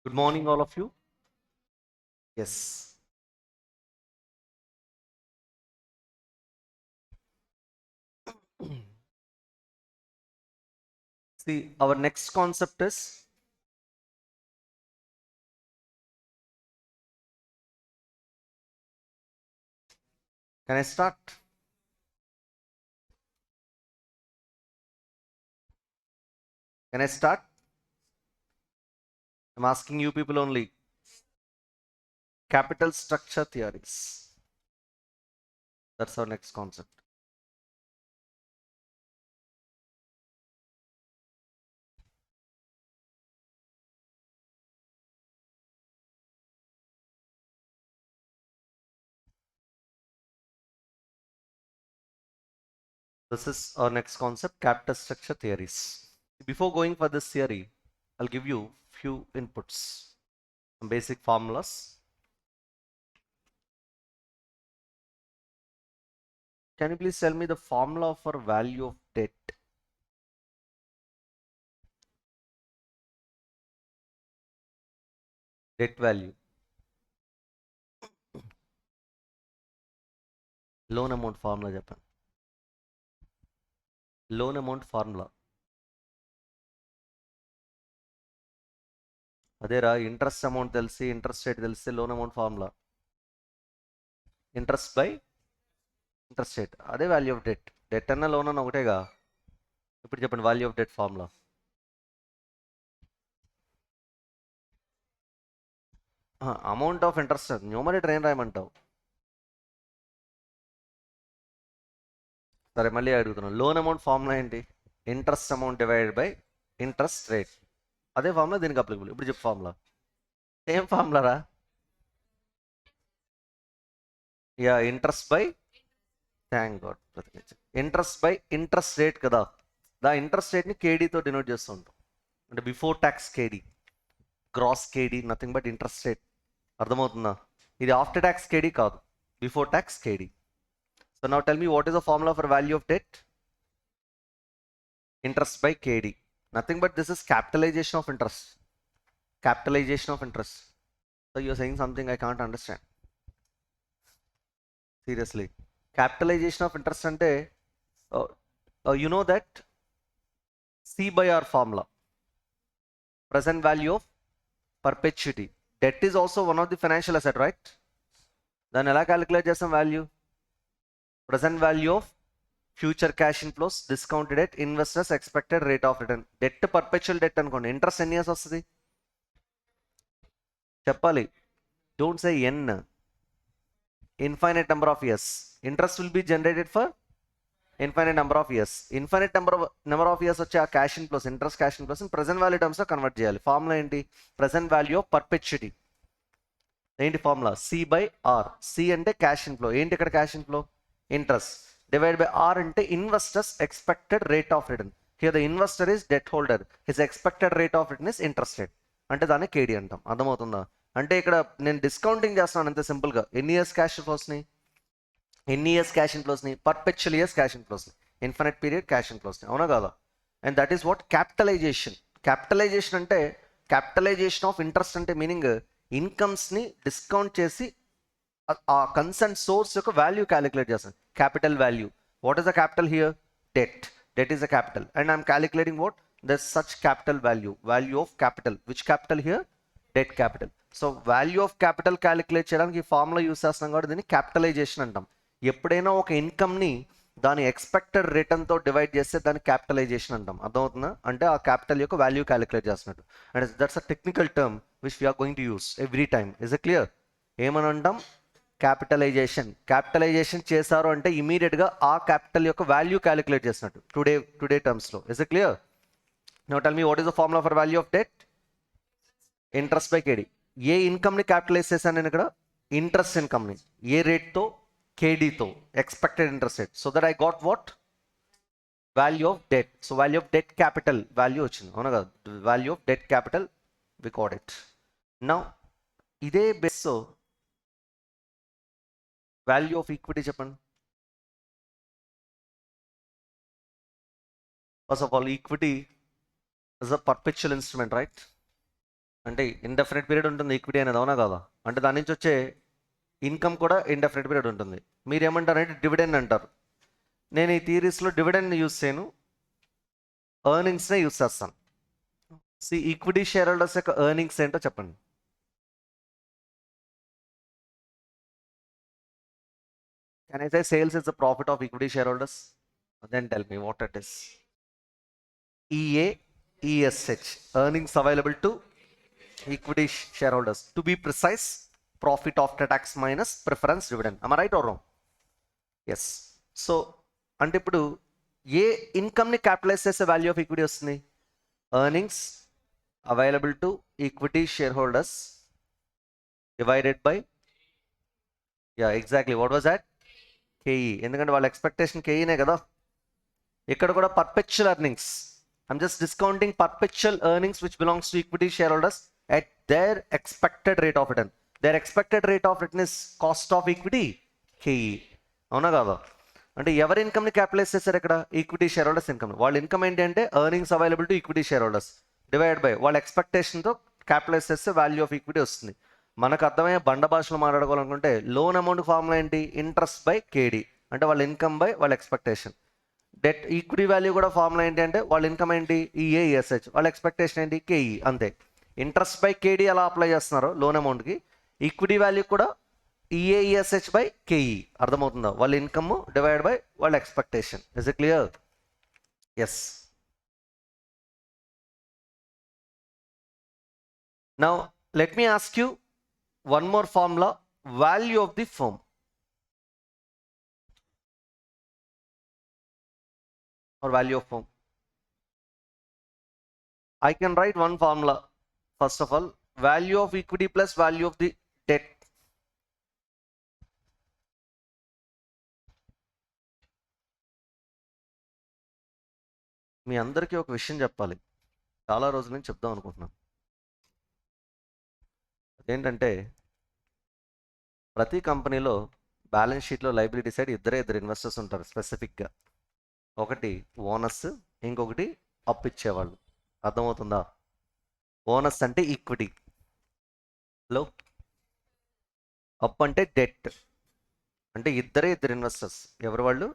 Good morning, all of you. Yes. See, our next concept is can I start? Can I start? I'm asking you people only. Capital structure theories. That's our next concept. This is our next concept, capital structure theories. Before going for this theory, I'll give you few inputs, some basic formulas. Can you please tell me the formula for value of debt? Debt value. Loan amount formula Japan. Loan amount formula. అదేరా interest amount తెలిసి interest rate తెలిస్తే loan amount formula interest by interest rate అదే value of debt debt అన్న loan అన్న ఒకటేగా ఇప్పుడు చెప్పండి value of debt formula amount of interest numerator ఏం రాయమంటావు సరే మళ్ళీ అడుగుతున్నాను లోన్ అమౌంట్ ఫార్ములా ఏంటి interest amount divided by interest rate అదే ఫార్ములా దీనికి అప్లికబుల్ ఇప్పుడు చెప్పు ఫార్ములా సేమ్ ఫార్ములా రా yeah interest bye thank God interest by interest rate కదా దా ఇంట్రెస్ట్ రేట్ని కేడీతో డినోట్ చేస్తూ ఉంటాం అంటే before tax KD gross KD nothing but interest rate అర్థమవుతుందా ఇది ఆఫ్టర్ ట్యాక్స్ కేడీ కాదు before tax KD so now tell me what is the formula for value of debt interest by KD nothing but this is capitalisation of interest capitalization of interest. So you're saying something I can't understand. Seriously. Capitalization of interest ante you know that C by R formula. Present value of perpetuity. Debt is also one of the financial asset, right? Then ela calculate chestam value? Present value of future cash inflows discounted at investors expected rate of return. Debt perpetual debt అనుకోండి interest ఎన్ని years వస్తుంది చెప్పాలి don't say N infinite number of years interest will be generated for infinite number of years infinite number of years వచ్చే ఆ cash inflows interest cash inflows present value టర్మ్స్లో convert చేయాలి formula ఏంటి present value of perpetuity ఏంటి formula C by R C అంటే cash inflow ఏంటి ఇక్కడ cash inflow interest divide by R అంటే investors expected rate of return here the investor is debt holder his expected rate of return is interest rate అంటే దాన్ని కేడీ అంటాం అర్థమవుతుందా అంటే ఇక్కడ నేను డిస్కౌంటింగ్ చేస్తున్నాను అంతే సింపుల్గా ఎన్ని ఇయర్స్ క్యాష్ ఫ్లోస్ని ఎన్ని ఇయర్స్ క్యాష్ ఇన్ఫ్లోస్ని పర్పెచువల్ ఇయర్స్ క్యాష్ ఇన్ఫ్లోస్ని ఇన్ఫినిట్ పీరియడ్ క్యాష్ ఇన్ఫ్లోస్ని అవునా కాదా and that is what capitalisation capitalisation అంటే క్యాపిటలైజేషన్ ఆఫ్ ఇంట్రెస్ట్ అంటే మీనింగ్ ఇన్కమ్స్ని డిస్కౌంట్ చేసి ఆ కన్సర్న్ సోర్స్ యొక్క వాల్యూ క్యాలిక్యులేట్ చేస్తాను capital value what is the capital here debt debt is the capital and I'm calculating what the such capital value of capital which capital here debt capital so value of capital calculate చేయడానికి ఈ formula use చేస్తున్నాం కాబట్టి దీన్ని capitalisation అంటాం ఎప్పుడైనా ఒక ఇన్కమ్ని దాని expected రిటర్న్తో divide చేస్తే దాన్ని క్యాపిటలైజేషన్ అంటాం అర్థమవుతుందా అంటే ఆ క్యాపిటల్ యొక్క వాల్యూ క్యాలిక్యులేట్ చేస్తున్నట్టు and that's a technical term which we are going to use every time is a clear ఏమని అంటాం క్యాపిటలైజేషన్ చేశారు అంటే ఇమీడియట్గా ఆ క్యాపిటల్ యొక్క వాల్యూ క్యాలిక్యులేట్ చేసినట్టు టుడే టర్మ్స్లో is a clear now tell me what is the formula for value of debt interest by KD ఏ ఇన్కమ్ని క్యాపిటలైజ్ చేశాను నేను ఇక్కడ ఇంట్రెస్ట్ ఇన్కమ్ని ఏ రేట్తో కేడీతో expected interest rate so that I got what value of debt so value of debt capital value వచ్చింది అవునా కదా value of debt capital we got it now ఇదే బేస్ వాల్యూ ఆఫ్ ఈక్విటీ చెప్పండి first of all equity is a perpetual instrument right అంటే indefinite period ఉంటుంది equity అనేది, అవునా కాదా? అంటే దాని నుంచి వచ్చే ఇన్కమ్ కూడా ఇండెఫినెట్ పీరియడ్ ఉంటుంది. మీరు ఏమంటారంటే డివిడెండ్ అంటారు. నేను ఈ థియరీస్లో డివిడెండ్ యూస్ చేయను, ఎర్నింగ్స్నే యూస్ చేస్తాను. ఈక్విటీ షేర్ హోల్డర్స్ యొక్క ఎర్నింగ్స్ ఏంటో చెప్పండి. Can I say sales is the profit of equity share holders? Then tell me what it is. EAESH, earnings available to equity shareholders. To be precise, profit after tax minus preference dividend. Am I right or wrong? Yes. So అంటే ఇప్పుడు ఏ ఇన్కమ్ని capitalise చేసే value of equity వస్తుంది? Earnings available to equity share holders divided by, yeah exactly, what was that? K E. ఎందుకంటే వాళ్ళ expectation కేఈనే కదా. ఇక్కడ కూడా perpetual earnings. I'm just discounting perpetual earnings which belongs to equity shareholders at their expected rate of return. Their expected rate of return is cost of equity, KE. అవునా కాదా? అంటే ఎవరి ఇన్కమ్ని క్యాపిటలైజ్ చేస్తారు ఇక్కడ? Equity share holders income. వాళ్ళ income ఏంటి అంటే earnings available to equity share holders divide by వాళ్ళ ఎక్స్పెక్టేషన్తో క్యాపిటలైజ్ చేస్తే వాల్యూ ఆఫ్ ఈక్విటీ వస్తుంది. మనకు అర్థమయ్యే బండ భాషలో మాట్లాడుకోవాలనుకుంటే లోన్ అమౌంట్ ఫార్ములా ఏంటి? ఇంట్రెస్ట్ బై కేడి, అంటే వాళ్ళ ఇన్కమ్ బై వాళ్ళ ఎక్స్పెక్టేషన్. డెట్ ఈక్విటీ వాల్యూ కూడా ఫార్ములా ఏంటి అంటే వాళ్ళ ఇన్కమ్ ఏంటి? EAESH, వాళ్ళ ఎక్స్పెక్టేషన్ ఏంటి? కేఈ. అంతే. ఇంట్రెస్ట్ బై కేడీ ఎలా అప్లై చేస్తున్నారు లోన్ అమౌంట్కి, ఈక్విటీ వాల్యూ కూడా EAESH బై కేఈ. అర్థమవుతుందా? వాళ్ళ ఇన్కమ్ డివైడ్ బై వాళ్ళ expectation. Is it clear? Yes. Now let me ask you one more formula, value of the firm. or value of firm. I can write one formula. First of all, value of equity plus value of the debt. మీ అందరికీ ఒక విషయం చెప్పాలి, చాలా రోజుల నుంచి చెప్దాం అనుకుంటున్నాను. అదేంటంటే ప్రతి కంపెనీలో బ్యాలెన్స్ షీట్లో లైబిలిటీ సైడ్ ఇద్దరు ఇన్వెస్టర్స్ ఉంటారు స్పెసిఫిక్గా. ఒకటి ఓనర్స్, ఇంకొకటి అప్పు ఇచ్చేవాళ్ళు. అర్థమవుతుందా? ఓనర్స్ అంటే ఈక్విటీ, లో అప్పు అంటే డెట్. అంటే ఇద్దరు ఇన్వెస్టర్స్. ఎవరు వాళ్ళు?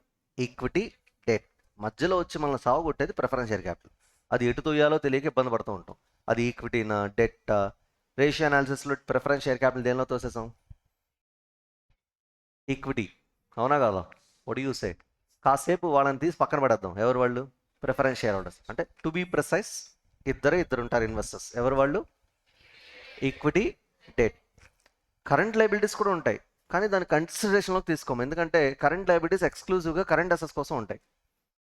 Equity, debt. మధ్యలో వచ్చి మనల్ని సాగు కొట్టేది ప్రిఫరెన్స్ షేర్ క్యాపిటల్. అది ఎటు తోయాలో తెలియక ఇబ్బంది పడుతూ ఉంటాం. అది ఈక్విటీనా డెట్? రేషియో అనాలిసిస్లో ప్రిఫరెన్స్ షేర్ క్యాపిటల్ దేనిలో తోసేసాం? ఈక్విటీ. అవునా కాదా? What you say? కాసేపు వాళ్ళని తీసి పక్కన పడేద్దాం. ఎవరు వాళ్ళు? Preference share holders. అంటే టు బీ ప్రిసైజ్ ఇద్దరు ఉంటారు ఇన్వెస్టర్స్. ఎవరు వాళ్ళు? Equity, debt. కరెంట్ లైబిలిటీస్ కూడా ఉంటాయి, కానీ దాని కన్సిడరేషన్లోకి తీసుకోము. ఎందుకంటే కరెంట్ లైబిలిటీస్ ఎక్స్క్లూజివ్గా కరెంట్ అసెట్స్ కోసం ఉంటాయి.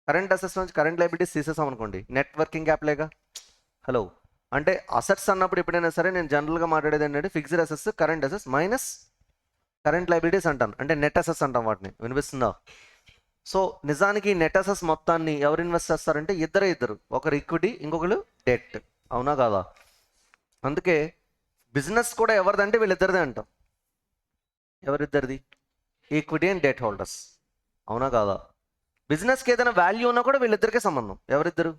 కరెంట్ అసెట్స్ నుంచి కరెంట్ లైబిలిటీస్ తీసేసాం అనుకోండి, నెట్ వర్కింగ్ క్యాపిటలేగా. హలో, అంటే అసెట్స్ అన్నప్పుడు ఎప్పుడైనా సరే నేను జనరల్గా మాట్లాడేది ఏంటంటే fixed assets, current assets minus current liabilities అంటాను. అంటే నెట్ అసెట్స్ అంటాం వాటిని. వినిపిస్తుందా? సో నిజానికి నెట్ అసెట్స్ మొత్తాన్ని ఎవరు ఇన్వెస్ట్ చేస్తారంటే ఇద్దరు. ఒకరు ఈక్విటీ, ఇంకొకరు డెట్. అవునా కాదా? అందుకే బిజినెస్ కూడా ఎవరిదంటే వీళ్ళిద్దరిదే అంటాం. ఎవరిద్దరిది? Equity and debt holders. అవునా కాదా? బిజినెస్కి ఏదైనా వాల్యూ ఉన్నా కూడా వీళ్ళిద్దరికే సంబంధం. ఎవరిద్దరు?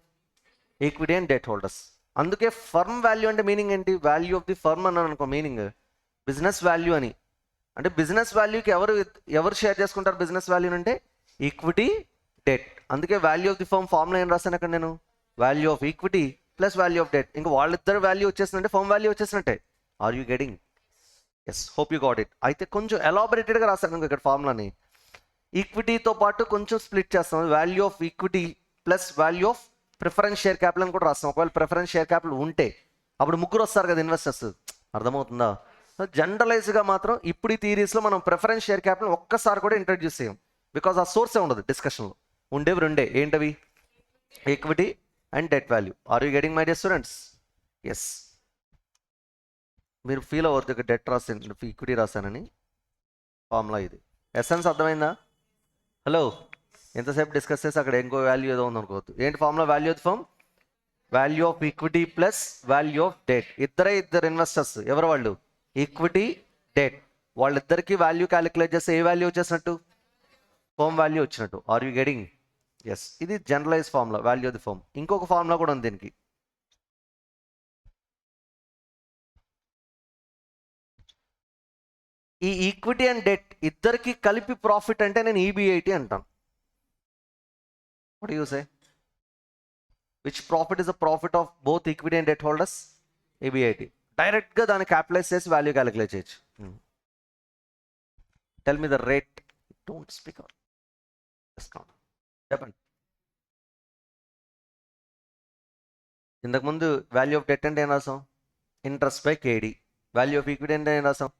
Equity and debt holders. అందుకే ఫర్మ్ వాల్యూ అంటే మీనింగ్ ఏంటి? వాల్యూ ఆఫ్ ది ఫర్మ్ అన్నాను అనుకో, మీనింగ్ బిజినెస్ వాల్యూ అని. అంటే బిజినెస్ వాల్యూకి ఎవరు షేర్ చేసుకుంటారు బిజినెస్ వాల్యూ అంటే? Equity, debt. అందుకే value of the firm formula ఏం రాస్తాను అక్కడ నేను? Value of equity plus value of debt. ఇంకా వాళ్ళిద్దరు వాల్యూ వచ్చేసినట్టే ఫర్మ్ వాల్యూ వచ్చేసినట్టే. Are you getting? Yes, hope you got it. అయితే కొంచెం ఎలాబొరేటెడ్గా రాస్తాను ఇక్కడ ఫార్ములాని. ఈక్విటీతో పాటు కొంచెం స్ప్లిట్ చేస్తాం. Value of equity plus value of preference share capital అని కూడా రాస్తాం. ఒకవేళ ప్రిఫరెన్స్ షేర్ క్యాపిటల్ ఉంటే అప్పుడు ముగ్గురు వస్తారు కదా ఇన్వెస్టర్స్. అర్థమవుతుందా? జనరలైజ్గా మాత్రం ఇప్పుడు ఈ థియరీస్లో మనం ప్రిఫరెన్స్ షేర్ క్యాపిటల్ ఒక్కసారి కూడా ఇంట్రడ్యూస్ చేయం. బికాజ్ ఆ సోర్సే ఉండదు డిస్కషన్లో. ఉండేవి రెండే. ఏంటవి? Equity and debt value. Are you getting my dear students? Yes. మీరు ఫీల్ అవ్వద్దు ఇక డెట్ రాసాను, ఈక్విటీ రాశానని. ఫార్ములా ఇది. ఎసెన్స్ అర్థమైందా? హలో, ఎంతసేపు డిస్కస్ చేసి అక్కడ ఇంకో వాల్యూ ఏదో ఉంది అనుకోవద్దు. ఏంటి formula? Value of firm, value of equity plus value of debt. ఇద్దరు ఇన్వెస్టర్స్. ఎవరు వాళ్ళు? Equity, debt. వాళ్ళిద్దరికి వాల్యూ క్యాలిక్యులేట్ చేస్తే ఏ వాల్యూ వచ్చేసినట్టు? ఫర్మ్ వాల్యూ వచ్చినట్టు. Are you getting? ఎస్. ఇది generalise formula, value of the firm. ఇంకొక ఫార్ములా కూడా ఉంది దీనికి. ఈ ఈక్విటీ అండ్ డెట్ ఇద్దరికి కలిపి ప్రాఫిట్ అంటే నేను ఈబిఐటి అంటాను. What you say? Which profit is the profit of both equity and debt holders? EBIT. డైరెక్ట్గా దాన్ని క్యాపిటలైజ్ చేసి వాల్యూ క్యాలిక్యులేట్ చేయొచ్చు. Tell me the rate. Don't speak out. Discount చెప్పండి. ఇంతకుముందు వాల్యూ ఆఫ్ డెట్ అంటే ఏం రాసాం? Interest by KD. Value of equity అంటే ఏం రాసాం?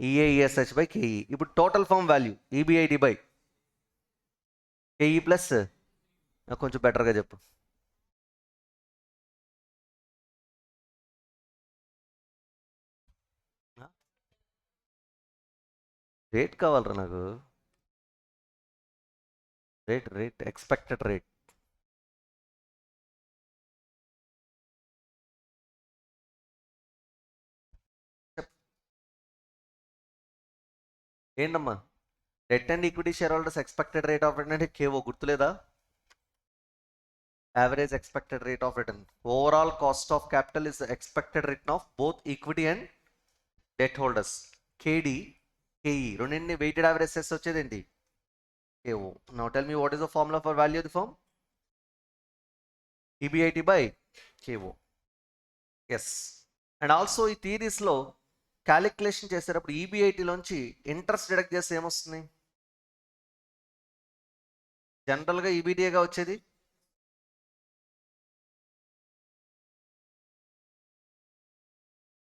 EAESH by KE. ఇప్పుడు total firm value EBIT by KE plus, కొంచెం బెటర్గా చెప్పు. రేట్ కావాలరా నాకు. Rate expected rate. ఏంటమ్మా? Debt and equity share holders expected rate of return అంటే కేవో గుర్తులేదా? Average expected rate of return. Overall cost of capital is expected return of both equity and debt holders. KD KE రెండింటిని weighted average చేస్తే వచ్చేది ఏంటి? KO. Now tell me what is the formula for value of the firm? EBIT by KO. Yes. And also ఈ థియరీస్లో calculation చేసేటప్పుడు ఈబిఐటిలోంచి interest deduct చేస్తే ఏమొస్తుంది? జనరల్గా ఈబిటిఏగా వచ్చేది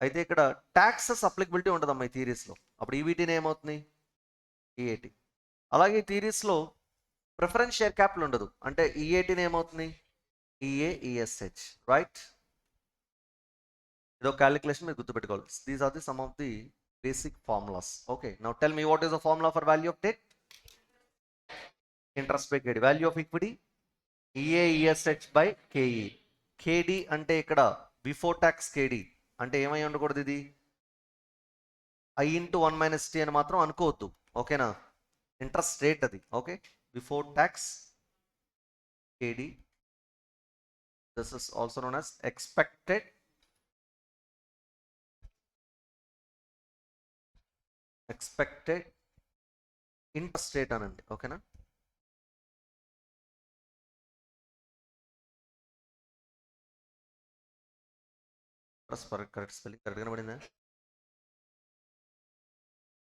అయితే ఇక్కడ ట్యాక్సెస్ అప్లికబిలిటీ ఉంటుందమ్మా ఈ థియరీస్లో. అప్పుడు ఈబిటీని ఏమవుతుంది? ఈఏటి. అలాగే ఈ థియరీస్లో ప్రిఫరెన్స్ షేర్ క్యాపిటల్ ఉండదు, అంటే ఈఏటిని ఏమవుతుంది? ఈఏఈఎస్హెచ్. రైట్? ఇదో క్యాలిక్యులేషన్ మీరు గుర్తుపెట్టుకోవాలి. These are the some of the basic formulas. Okay, now tell me what is the formula for value of debt? Interest by KD. Value of equity? EAESH by KE. KD అంటే ఇక్కడ before tax కేడి అంటే ఏమై ఉండకూడదు, ఇది I into 1 - t అని మాత్రం అనుకోవద్దు. ఓకేనా? ఇంట్రెస్ట్ రేట్ అది. Okay, before tax KD. This is also known as expected interest rate అనండి. ఓకేనా? కరెక్ట్ స్పెల్లింగ్ కరెక్ట్గా పడిందా?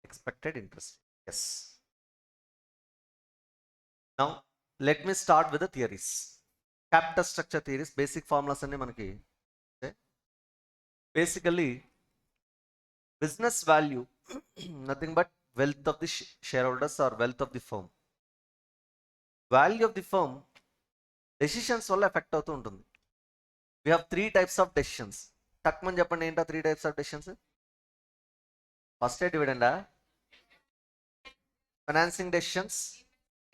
expected interest. Yes. Now let me start with the theories. Capital structure theories, basic formulas అన్ని మనకి. Basically business value nothing but wealth of the shareholders or wealth of the firm. Value of the firm decisions వల్ల effect అవుతూ ఉంటుంది. We have 3 types of decisions. టక్మని చెప్పండి ఏంటో 3 types of decisions? First డివిడెండా, financing decisions,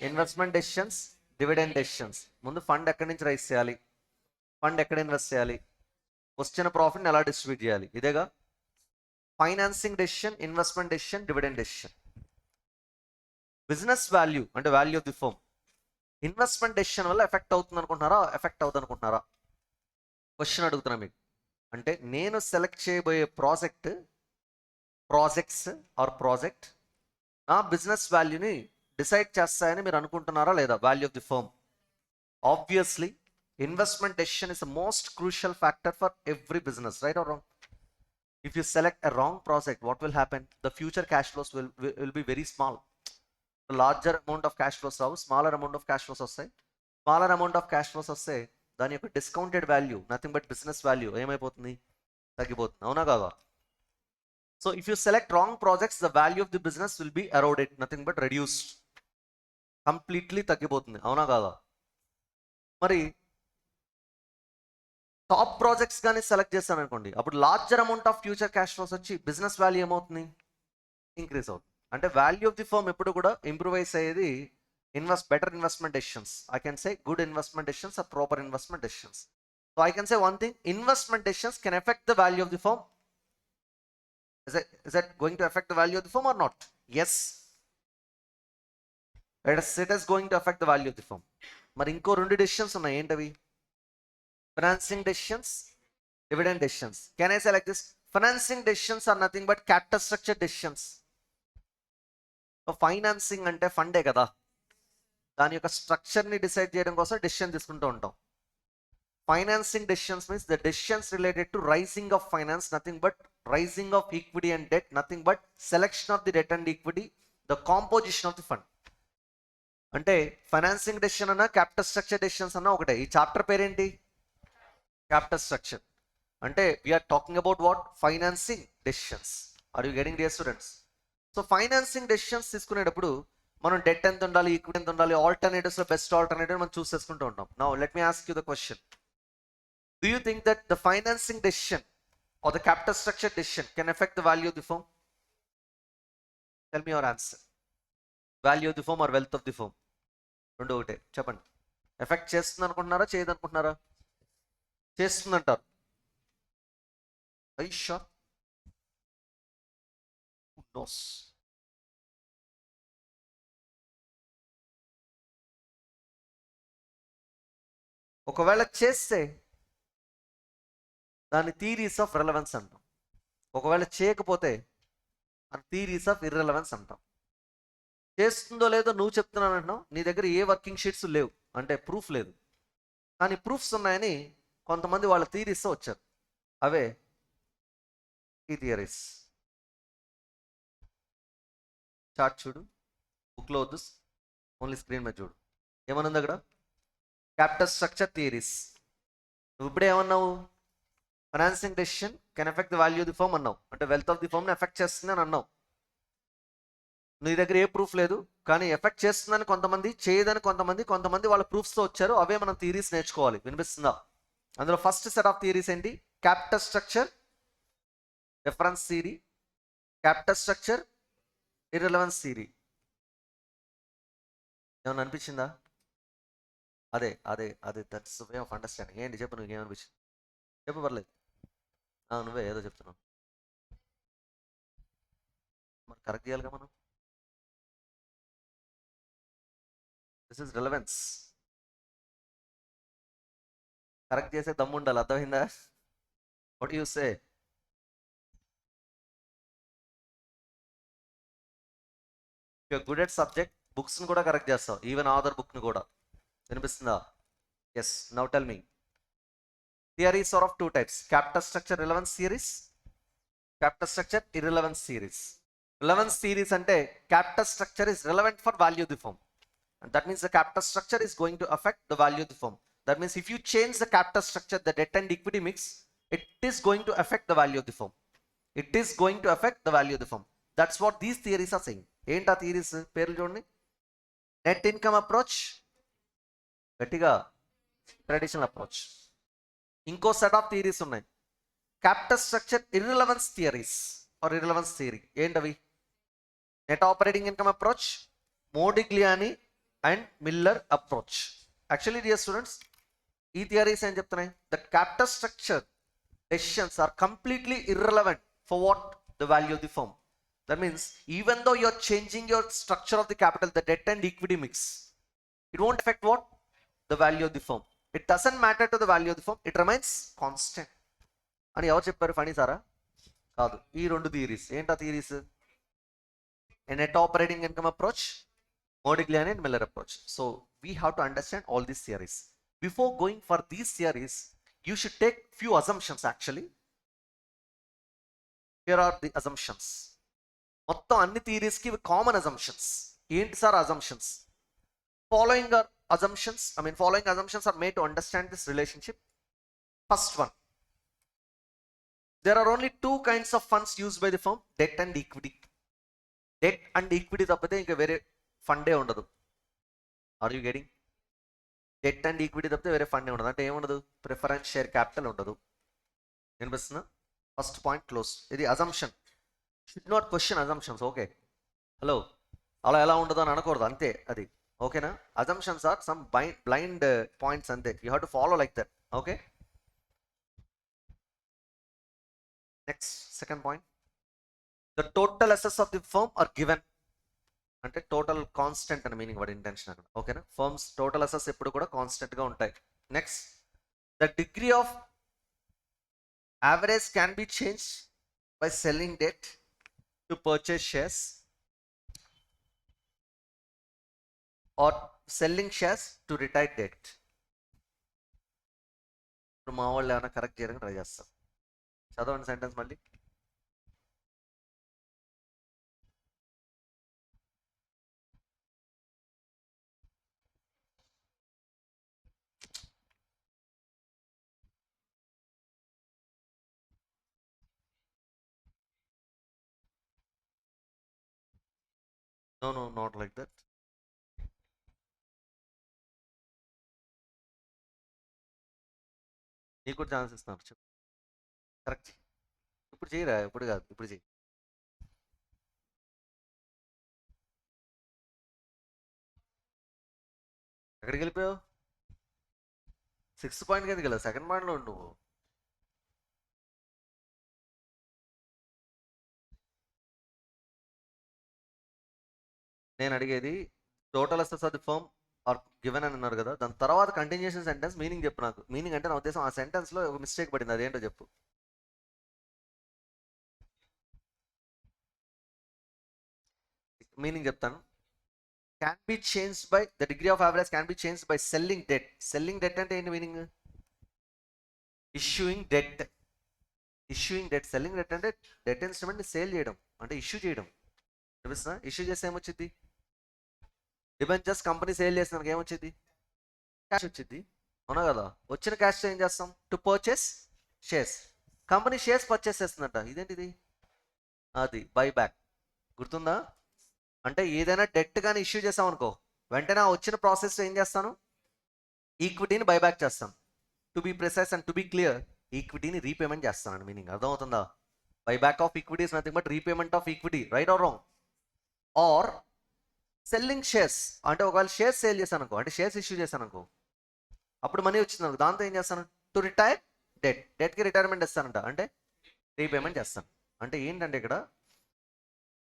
investment decisions, dividend decisions. ముందు fund ఎక్కడి నుంచి rise చేయాలి, ఫండ్ ఎక్కడ ఇన్వెస్ట్ చేయాలి, వచ్చిన ప్రాఫిట్ని ఎలా డిస్ట్రిబ్యూట్ చేయాలి, ఇదేగా financing decision, investment decision, dividend decision. Business value అంటే value of the firm investment decision వల్ల ఎఫెక్ట్ అవుతుంది అనుకుంటున్నారా, ఎఫెక్ట్ అవుతుంది అనుకుంటున్నారా? క్వశ్చన్ అడుగుతున్నా మీకు. అంటే నేను సెలెక్ట్ చేయబోయే ప్రాజెక్ట్స్ నా బిజినెస్ వాల్యూని డిసైడ్ చేస్తాయని మీరు అనుకుంటున్నారా లేదా? Value of the firm. Obviously investment decision is the most crucial factor for every business, right or wrong? If you select a wrong project, what will happen? The future cash flows will be very small. The larger amount of cash flows Rao, smaller amount of cash flows వస్తాయి. Smaller amount of cash flows వస్తే దాని యొక్క discounted value, nothing but business value ఏమైపోతుంది? తగ్గిపోతుంది. అవునా కాదా? So if you select wrong projects, the value of the business will be eroded, nothing but reduced, completely తగ్గిపోతుంది. అవునా కాదా? మరి టాప్ ప్రాజెక్ట్స్ కానీ సెలెక్ట్ చేస్తాను అనుకోండి, అప్పుడు larger amount of future cash flows వచ్చి బిజినెస్ వాల్యూ ఏమవుతుంది? ఇంక్రీజ్ అవుతుంది. అంటే వాల్యూ ఆఫ్ ది ఫర్మ్ ఎప్పుడు కూడా ఇంప్రూవైజ్ అయ్యేది better investment decisions. I can say good investment decisions or proper investment decisions. So I can say one thing, investment decisions can effect the value of the firm. Is it going to affect the value of the firm or not? Yes. It is going to affect the value of the firm. మరి ఇంకో 2 decisions ఉన్నాయి. ఏంటవి? Financing decisions, dividend decisions. Can I say like this? Financing decisions are nothing but capital structure decisions. Financing అంటే ఫండే కదా, దాని యొక్క స్ట్రక్చర్ని decide చేయడం కోసం డెసిషన్ తీసుకుంటూ ఉంటాం. Financing decisions means the decisions related to raising of finance, nothing but raising of equity and debt, nothing but selection of the debt and equity, the composition of the fund. అంటే financing decision అన్న capital structure decisions అన్న ఒకటే. ఈ chapter పేరేంటి? Capital structure. అంటే we are talking about what? Financing decisions. Are you getting dear students? So financing decisions తీసుకునేటప్పుడు మనం debt ఎంత ఉండాలి, ఈక్విటీ ఎంత ఉండాలి, ఆల్టర్నేటివ్స్లో బెస్ట్ ఆల్టర్నేటివ్ మనం చూస్ చేసుకుంటూ ఉంటాం. Now let me ask you the question, do you think that the financing decision or the capital structure decision can affect the value of the firm? Tell me your answer. Value of the firm or wealth of the firm? రెండు ఒకటే, చెప్పండి. Effect చేస్తుంది అనుకుంటున్నారా, చేయదు అనుకుంటున్నారా? చేస్తుందంటారు. Aisha nose. ఒకవేళ చేస్తే దాని థీరీస్ ఆఫ్ రెలవెన్స్ అంటాం. ఒకవేళ చేయకపోతే అది థీరీస్ ఆఫ్ ఇర్రెలవెన్స్ అంటాం. చేస్తుందో లేదో నువ్వు చెప్తున్నాను అంటున్నావు, నీ దగ్గర ఏ వర్కింగ్ షీట్స్ లేవు, అంటే ప్రూఫ్ లేదు. కానీ ప్రూఫ్స్ ఉన్నాయని కొంతమంది వాళ్ళ థీరీస్తో వచ్చారు. అవే ఈ థియరీస్. చార్ట్ చూడు, బుక్లో వద్దు, ఓన్లీ స్క్రీన్ మీద చూడు. ఏమనుంది అక్కడ? Capital structure theories. నువ్వు ఇప్పుడే ఏమన్నావు? Financing decision can effect the value of the firm అన్నావు, అంటే వెల్త్ ఆఫ్ ది ఫర్మ్ని ఎఫెక్ట్ చేస్తుంది అని అన్నావు. నీ దగ్గర ఏ ప్రూఫ్ లేదు, కానీ ఎఫెక్ట్ చేస్తుందని కొంతమంది, చేయదని కొంతమంది వాళ్ళ ప్రూఫ్స్తో వచ్చారు. అవే మనం థియరీస్ నేర్చుకోవాలి. వినిపిస్తుందా? అందులో ఫస్ట్ సెట్ ఆఫ్ థియరీస్ ఏంటి? Capital structure reference theory, capital structure irrelevance theory. ఏమన్నా అనిపించిందా? అదే అదే అదే దట్స్ వే ఆఫ్ అండర్స్టాండింగ్. ఏంటి చెప్పు, నువ్వు ఏమనిపించింది చెప్పు, పర్లేదు. నువ్వే ఏదో చెప్తున్నావు, మరి కరెక్ట్ చేయాలిగా మనం. This is relevance. కరెక్ట్ చేసే దమ్ము ఉండాలి, అర్థమైందా? What you say? You're good at subject, బుక్స్ని కూడా కరెక్ట్ చేస్తావు, ఈవెన్ ఆథర్ బుక్ని కూడా. వినిపిస్తుందా? Yes. Now tell me. Theories are of two types: capital structure relevance theories, capital structure irrelevance theories. Relevance theories అంటే capital structure is relevant for value of the firm. And that means the capital structure is going to affect the value of the firm. That means if you change the capital structure, the debt and equity mix, it is going to affect the value of the firm. It is going to affect the value of the firm. That's what these theories are saying. ఏంటా theories పేర్లు చూడండి. Net income approach, గట్టిగా traditional approach. ఇంకో set of theories ఉన్నాయి, capital structure irrelevance theories are irrelevance theory. ఏంటవి? Net operating income approach, Modigliani and Miller approach. Actually dear students, ఈ theories ఏం చెప్తున్నాయి? The capital structure decisions are completely irrelevant for what? The value of the firm. That means even though you are changing your structure of the capital, the debt and equity mix, it won't effect what? The value of the firm. It doesn't matter to the value of the firm, it remains constant అని ఎవరు చెప్పారు? ఫణి సారా? కాదు, ఈ రెండు theories. ఏంటా theories? Net operating income approach, Modigliani and Miller approach. So we have to understand all these theories. Before going for these theories, you should take few assumptions actually. Here are the assumptions. మొత్తం అన్ని theories కి common assumptions. ఏంటి sir assumptions? Following assumptions are made to understand this relationship. First one, there are only two kinds of funds used by the firm: debt and equity. Debt and equity తప్పితే ఇంకా వేరే ఫండే ఉండదు. Are you getting? Debt and equity తప్పితే వేరే ఫండే ఉండదు. అంటే ఏముండదు? ప్రిఫరెన్స్ షేర్ క్యాపిటల్ ఉండదు. వినిపిస్తుందా? First point close. ఇది assumption. Should not question assumptions. Okay, hello, అలా ఎలా ఉండదు అని అనకూడదు, అంతే అది. ఓకేనా? Assumptions are some blind points అంతే. You have to follow like that. Okay, next second point, the total assets of the firm are given. అంటే టోటల్ కాన్స్టెంట్ అని మీనింగ్, వాడి ఇంటెన్షన్ అక్కడ. ఓకేనా? ఫర్మ్స్ టోటల్ అసెట్స్ ఎప్పుడు కూడా కాన్స్టెంట్గా ఉంటాయి. Next, the degree of average can be change by selling debt to purchase shares. Or selling shares to retire debt. ఇప్పుడు మా వాళ్ళు ఏమైనా కరెక్ట్ చేయడానికి ట్రై చేస్తాం. చదవండి సెంటెన్స్ మళ్ళీ. No, no, not like that. నీకు కూడా ఛాన్స్ ఇస్తున్నారు, చెప్పు. కరెక్ట్. ఇప్పుడు చేయరా, ఇప్పుడు కాదు, ఇప్పుడు చెయ్యి. ఎక్కడికి వెళ్ళిపోయావు? 6th పాయింట్ కిందకి వెళ్ళావు, 2nd పాయింట్లో ఉండు నువ్వు. నేను అడిగేది total assets of the firm are given అని అన్నారు కదా, దాని తర్వాత కంటిన్యూషన్ సెంటెన్స్ మీనింగ్ చెప్పు నాకు. మీనింగ్ అంటే నా ఉద్దేశం ఆ సెంటెన్స్లో ఒక మిస్టేక్ పడింది, అదేంటో చెప్పు. మీనింగ్ చెప్తాను. Can be changed by the degree of average can be changed by selling debt. Selling debt అంటే ఏంటి meaning? Issuing debt. Issuing debt. Selling debt అంటే డెట్ ఇన్స్ట్రుమెంట్ని సేల్ చేయడం, అంటే ఇష్యూ చేయడం. చూపిస్తున్నా, ఇష్యూ చేస్తే ఏమొచ్చింది? డిబెంచర్స్ కంపెనీ సేల్ చేసినాక ఏమొచ్చింది? క్యాష్ వచ్చింది, అవునా కదా? వచ్చిన క్యాష్తో ఏం చేస్తాం? To purchase shares. Company shares purchase చేస్తుందంట, ఇదేంటిది? అది బై బ్యాక్. గుర్తుందా? అంటే ఏదైనా డెట్ కానీ ఇష్యూ చేసాం అనుకో, వెంటనే ఆ వచ్చిన ప్రాసెస్ ఏం చేస్తాను? ఈక్విటీని బైబ్యాక్ చేస్తాను. To be precise and to be clear, ఈక్విటీని రీపేమెంట్ చేస్తాను మీనింగ్. అర్థమవుతుందా? Buyback of equity is nothing but repayment of equity. Right or wrong? Or selling shares అంటే ఒకవేళ షేర్స్ సేల్ చేశాను అనుకో, అంటే షేర్స్ ఇష్యూ చేశాను అనుకో, అప్పుడు మనీ వచ్చింది అనుకో, దాంతో ఏం చేస్తాను? To retire debt. డెట్కి రిటైర్మెంట్ ఇస్తానంట, అంటే రీపేమెంట్ చేస్తాను. అంటే ఏంటంటే ఇక్కడ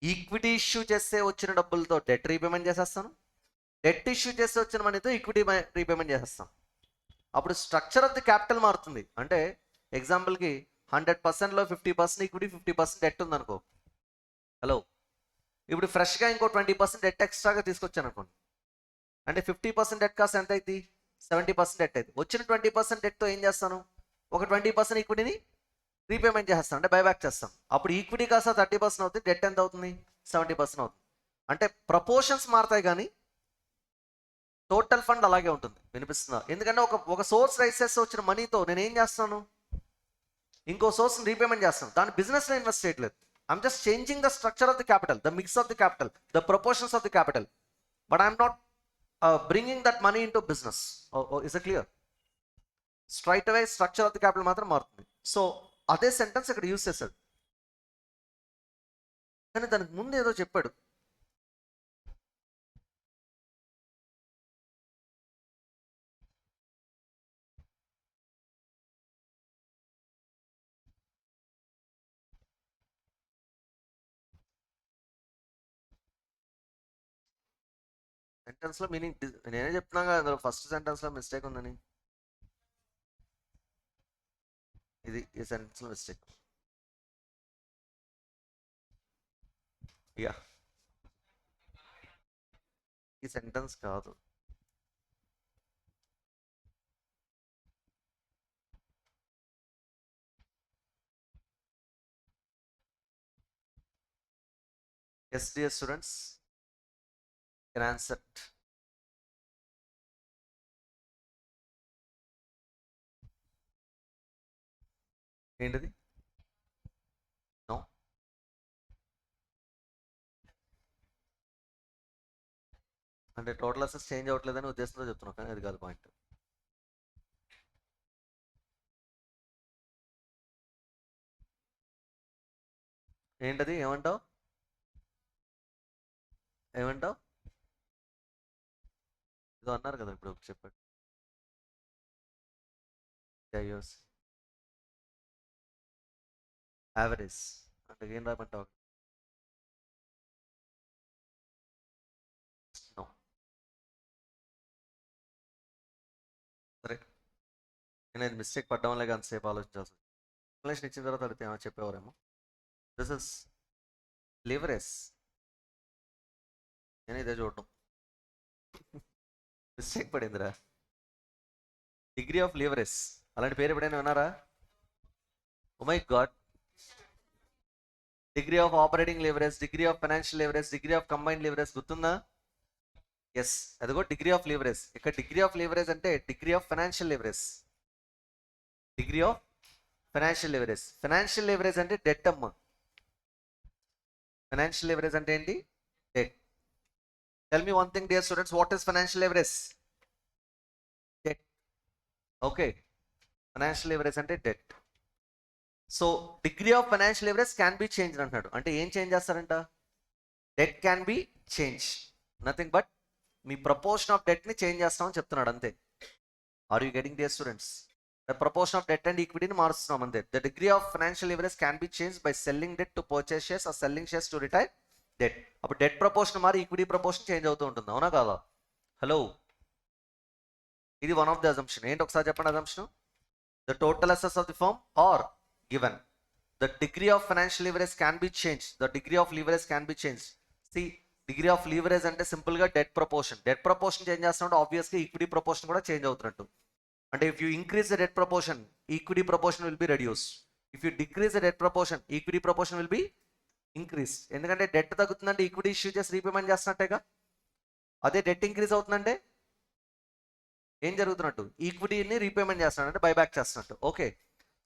ఈక్విటీ ఇష్యూ చేస్తే వచ్చిన డబ్బులతో డెట్ రీపేమెంట్ చేసేస్తాను, డెట్ ఇష్యూ చేస్తే వచ్చిన మనీతో ఈక్విటీ రీపేమెంట్ చేసేస్తాం. అప్పుడు స్ట్రక్చర్ ఆఫ్ ది క్యాపిటల్ మారుతుంది. అంటే ఎగ్జాంపుల్కి 100%లో 50% ఈక్విటీ 50% డెట్ ఉందనుకో. హలో, ఇప్పుడు ఫ్రెష్గా ఇంకో 20% డెట్ ఎక్స్ట్రాగా తీసుకొచ్చాను అనుకోండి, అంటే 50% డెట్ కాస్ట్ ఎంత అయింది? 70% డెట్ అయింది. వచ్చిన 20% డెట్తో ఏం చేస్తాను? ఒక 20% ఈక్విటీని రీపేమెంట్ చేస్తాను, అంటే బైబ్యాక్ చేస్తాం. అప్పుడు ఈక్విటీ కాస్త 30% అవుతుంది, డెట్ ఎంత అవుతుంది? 70% అవుతుంది. అంటే ప్రపోర్షన్స్ మారుతాయి కానీ టోటల్ ఫండ్ అలాగే ఉంటుంది. వినిపిస్తుందా? ఎందుకంటే ఒక సోర్స్ రైస్ చేస్తే వచ్చిన మనీతో నేను ఏం చేస్తాను? ఇంకో సోర్స్ రీపేమెంట్ చేస్తాను, దాని బిజినెస్లో ఇన్వెస్ట్ చేయట్లేదు. I'm just changing the structure of the capital, the mix of the capital, the proportions of the capital, but I'm not bringing that money in to business. Is it clear? Straight away structure of the capital మాత్రం మారుతుంది. So అదే sentence ఇక్కడ use చేశాడు, కానీ దానికి ముందు ఏదో చెప్పాడు. సెంటెన్స్లో మీనింగ్ నేనే చెప్తున్నా కదా, ఫస్ట్ సెంటెన్స్లో మిస్టేక్ ఉందని. ఇది ఈ సెంటెన్స్లో మిస్టేక్. యా, ఈ సెంటెన్స్ కాదు. Yes dear students, can answer. ఏంటిది? నో. అంటే టోటల్ అసెట్స్ చేంజ్ అవ్వట్లేదని ఉద్దేశంతో చెప్తున్నాను, కానీ అది కాదు పాయింట్. ఏంటది? ఏమంటావు? ఏమంటావు? ఇదో అన్నారు కదా ఇప్పుడు చెప్పండి. యావరేజ్ అంటే ఏం రాయమంటావు? నో. సరే, నేను ఇది మిస్టేక్ పడ్డం వల్లే అంతసేపు ఆలోచించాల్సి వచ్చింది. ఎక్స్ప్లెనేషన్ ఇచ్చిన తర్వాత అడిగితే ఏమో చెప్పేవారేమో. This is leverage. నేను ఇదే చూడటం. మిస్టేక్ పడిందిరా. డిగ్రీ ఆఫ్ లీవరేజ్ అలాంటి పేరు ఎప్పుడైనా విన్నారా? Oh my God. Degree of operating leverage, degree of financial leverage, degree of combined leverage గుర్తుందా? ఎస్, అదిగో డిగ్రీ ఆఫ్ లీవరేజ్. ఇక్కడ డిగ్రీ ఆఫ్ లీవరేజ్ అంటే degree of financial leverage. Degree of financial leverage. Financial leverage అంటే debt అమ్మ. Financial leverage అంటే ఏంటి? Debt. Tell me one thing dear students, what is financial leverage? Debt. Okay, financial leverage అంటే debt. So degree of financial leverage can be change అంటున్నాడు. అంటే ఏం change చేస్తారంట? Debt can be change, nothing but మీ proportion of debt ని change చేస్తామని చెప్తున్నాడు అంతే. Are you getting dear students? The proportion of debt and ఈక్విటీని మారుస్తున్నాం అంతే. The degree of financial leverage can be change by selling debt to purchase shares or selling shares to retire debt. అప్పుడు debt proportion మారి equity proportion change అవుతూ ఉంటుంది, అవునా కాదా? Hello, ఇది వన్ ఆఫ్ ది అజంప్షన్. ఏంటి ఒకసారి చెప్పండి assumption? The total assets of the firm are given. The degree of financial leverage can be changed. The degree of leverage can be changed. See, degree of leverage అంటే simple గా debt proportion. Debt proportion change చేస్తున్నట్టు ఆబ్వియస్గా equity proportion కూడా change అవుతున్నట్టు. అంటే if you increase the debt proportion, equity proportion will be reduce. If you decrease the debt proportion, equity proportion will be increase. ఎందుకంటే debt తగ్గుతుందంటే equity issue చేసి repayment చేస్తున్నట్టేగా. అదే debt increase అవుతుందంటే ఏం జరుగుతున్నట్టు? ఈక్విటీని రీపేమెంట్ చేస్తున్నట్టు, అంటే బైబ్యాక్ చేస్తున్నట్టు. Okay,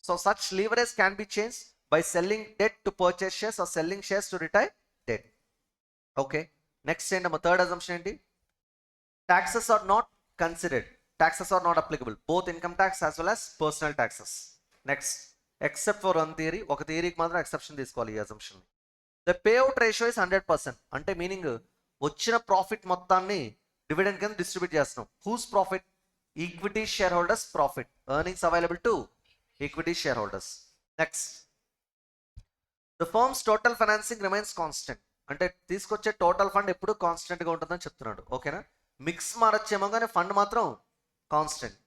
so such leverage can be change by selling debt to purchase shares or selling shares to retire debt. Okay, next ఏంటమ్మా థర్డ్ అజంప్షన్ ఏంటి? Taxes are not considered. Taxes are not applicable, both income tax as well as personal taxes. Next, except for one theory, ఒక థియరీకి మాత్రం exception తీసుకోవాలి ఈ assumption. The payout ratio is 100%. అంటే meaning వచ్చిన profit మొత్తాన్ని dividend కింద distribute చేస్తున్నాం. Whose profit? Equity share holders profit. Earnings available to equity share holders. Next, the firm's total financing remains constant. అంటే తీసుకొచ్చే టోటల్ ఫండ్ ఎప్పుడు కాన్స్టెంట్గా ఉంటుందని చెప్తున్నాడు. ఓకేనా? మిక్స్ మారొచ్చేమో కానీ ఫండ్ మాత్రం కాన్స్టెంట్.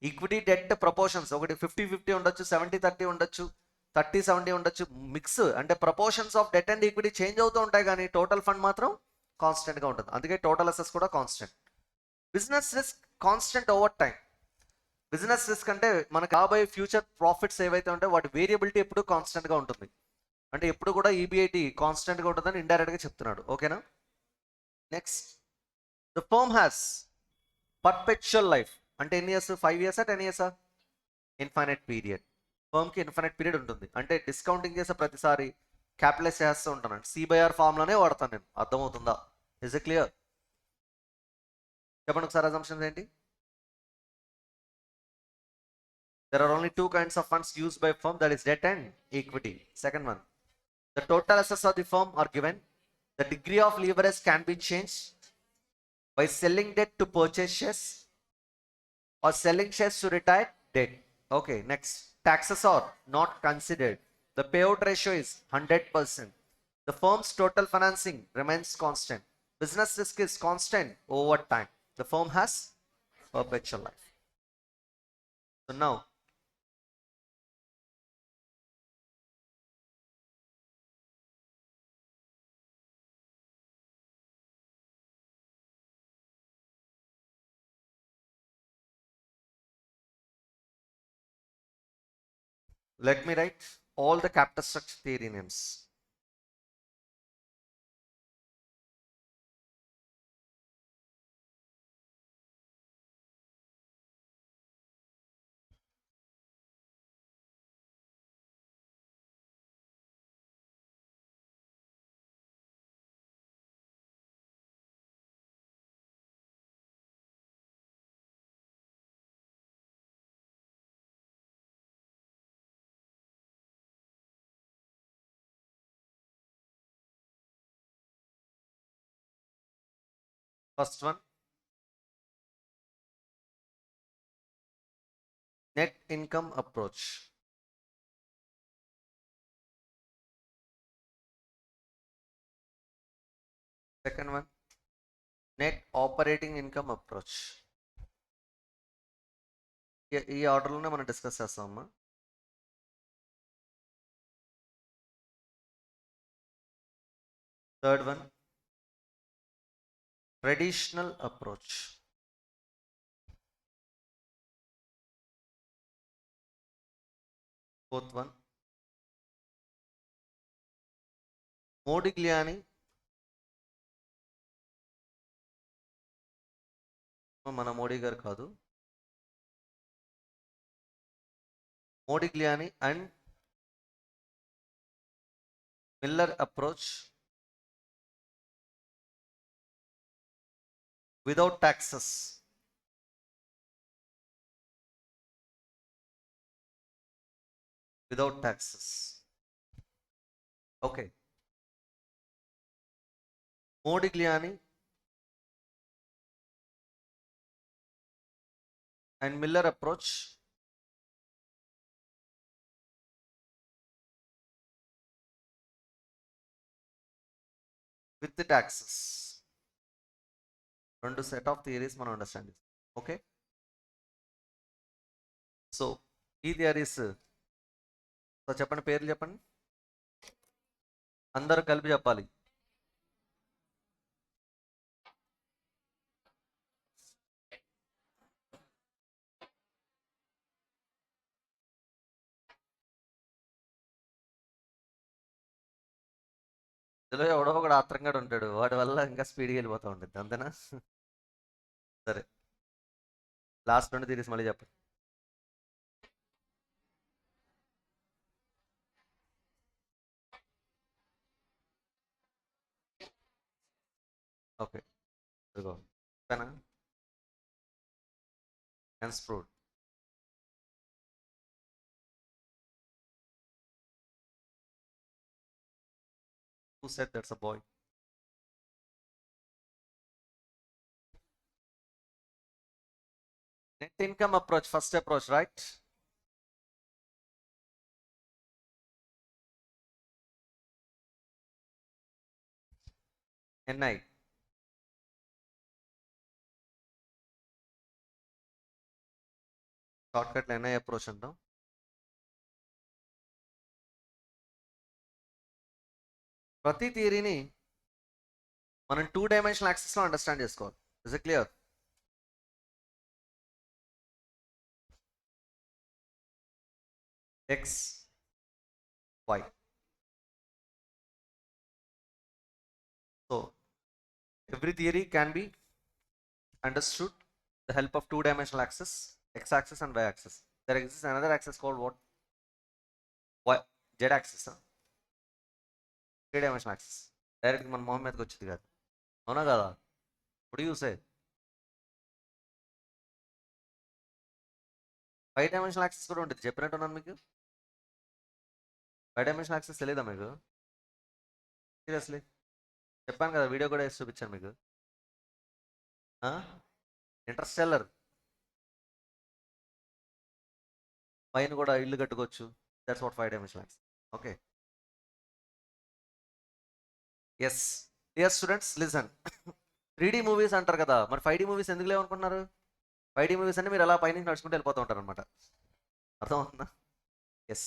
ఈక్విటీ డెట్ ప్రపోర్షన్స్ ఒకటి 50-50 ఉండొచ్చు, 70-30 ఉండొచ్చు, 30-70 ఉండొచ్చు. మిక్స్ అంటే proportions of debt and equity change అవుతూ ఉంటాయి కానీ టోటల్ ఫండ్ మాత్రం కాన్స్టెంట్గా ఉంటుంది. అందుకే టోటల్ అసెస్ కూడా constant. Business risk constant over time. Business risk అంటే మనకు రాబోయే ఫ్యూచర్ ప్రాఫిట్స్ ఏవైతే ఉంటాయో వాటి వేరియబిలిటీ ఎప్పుడు కాన్స్టెంట్గా ఉంటుంది. అంటే ఎప్పుడు కూడా ఈబిఐటి కాన్స్టెంట్గా ఉంటుందని ఇండైరెక్ట్గా చెప్తున్నాడు. ఓకేనా? Next, the firm has perpetual life. అంటే ఎన్ని ఇయర్స్? 5 ఇయర్సా 10 ఇయర్సా? Infinite period. ఫర్మ్కి ఇన్ఫైనైట్ పీరియడ్ ఉంటుంది. అంటే డిస్కౌంటింగ్ చేసే ప్రతిసారి క్యాపిటలైజ్ చేస్తూ ఉంటాను. C/R ఫార్ములానే వాడతాను నేను. అర్థమవుతుందా? Is it clear? చెప్పండి ఒకసారి అజంప్షన్స్ ఏంటి? There are only two kinds of funds used by firm, that is debt and equity. Second one, the total assets of the firm are given. The degree of leverage can be changed by selling debt to purchase shares or selling shares to retire debt. Okay, next, taxes are not considered. The payout ratio is 100%. The firm's total financing remains constant. Business risk is constant over time. The firm has perpetual life. So now, let me write all the capital structure theory names. First one, net income approach. Second one, net operating income approach. ఈ ఆర్డర్లోనే మనం discuss చేస్తామమ్మా. Third one, Traditional approach. Fourth one. Modigliani. మన మోడీ గారు కాదు. Modigliani and Miller approach without taxes. Without taxes. Okay. Modigliani and Miller approach with the taxes. Two set of theories మనం understand చేస్తాం. Okay, so ఈ theories so చెప్పండి, పేర్లు చెప్పండి, అందరూ కలిపి చెప్పాలి. ఇందులో ఎవడో ఒకడు ఆత్రంగా ఉంటాడు, వాడి వల్ల ఇంకా స్పీడ్గా వెళ్ళిపోతూ ఉంటుంది, అంతేనా? సరే, లాస్ట్ 2 థియరీస్ మళ్ళీ చెప్పండి. ఓకే, ఇదిగో ఓకేనా? Hansford. Who said that's a boy? Net income approach, first approach, right? NI. Shortcut NI approach అంటాం. ప్రతి థియరీని మనం 2 డైమెన్షనల్ యాక్సెస్లో అండర్స్టాండ్ చేసుకోవాలి. Is it clear? X, Y. So every theory can be understood with the help of 2 dimensional axis, X axis and Y axis. There exists another axis called what? Y, Z axis. 3 dimensional axis. Direct మన మొహం మీదకి వచ్చింది కాదు, అవునా కదా? ఇప్పుడు you say 5 dimensional axis కూడా ఉంటుంది, చెప్పినట్టున్నాను మీకు. 5 dimensional axis తెలీదా మీకు? సీరియస్లీ చెప్పాను కదా, వీడియో కూడా వేసి చూపించాను మీకు. ఇంటర్స్టెల్లర్ పైన కూడా ఇల్లు కట్టుకోవచ్చు. That's what 5 dimensional axis. Okay, yes yes students listen. 3D movies అంటారు కదా, మరి 5D మూవీస్ ఎందుకు లేవనుకుంటున్నారు? 5D మూవీస్ అంటే మీరు అలా పైన నడుచుకుంటూ వెళ్ళిపోతూ ఉంటారు అనమాట, అర్థమవుతుందా? Yes.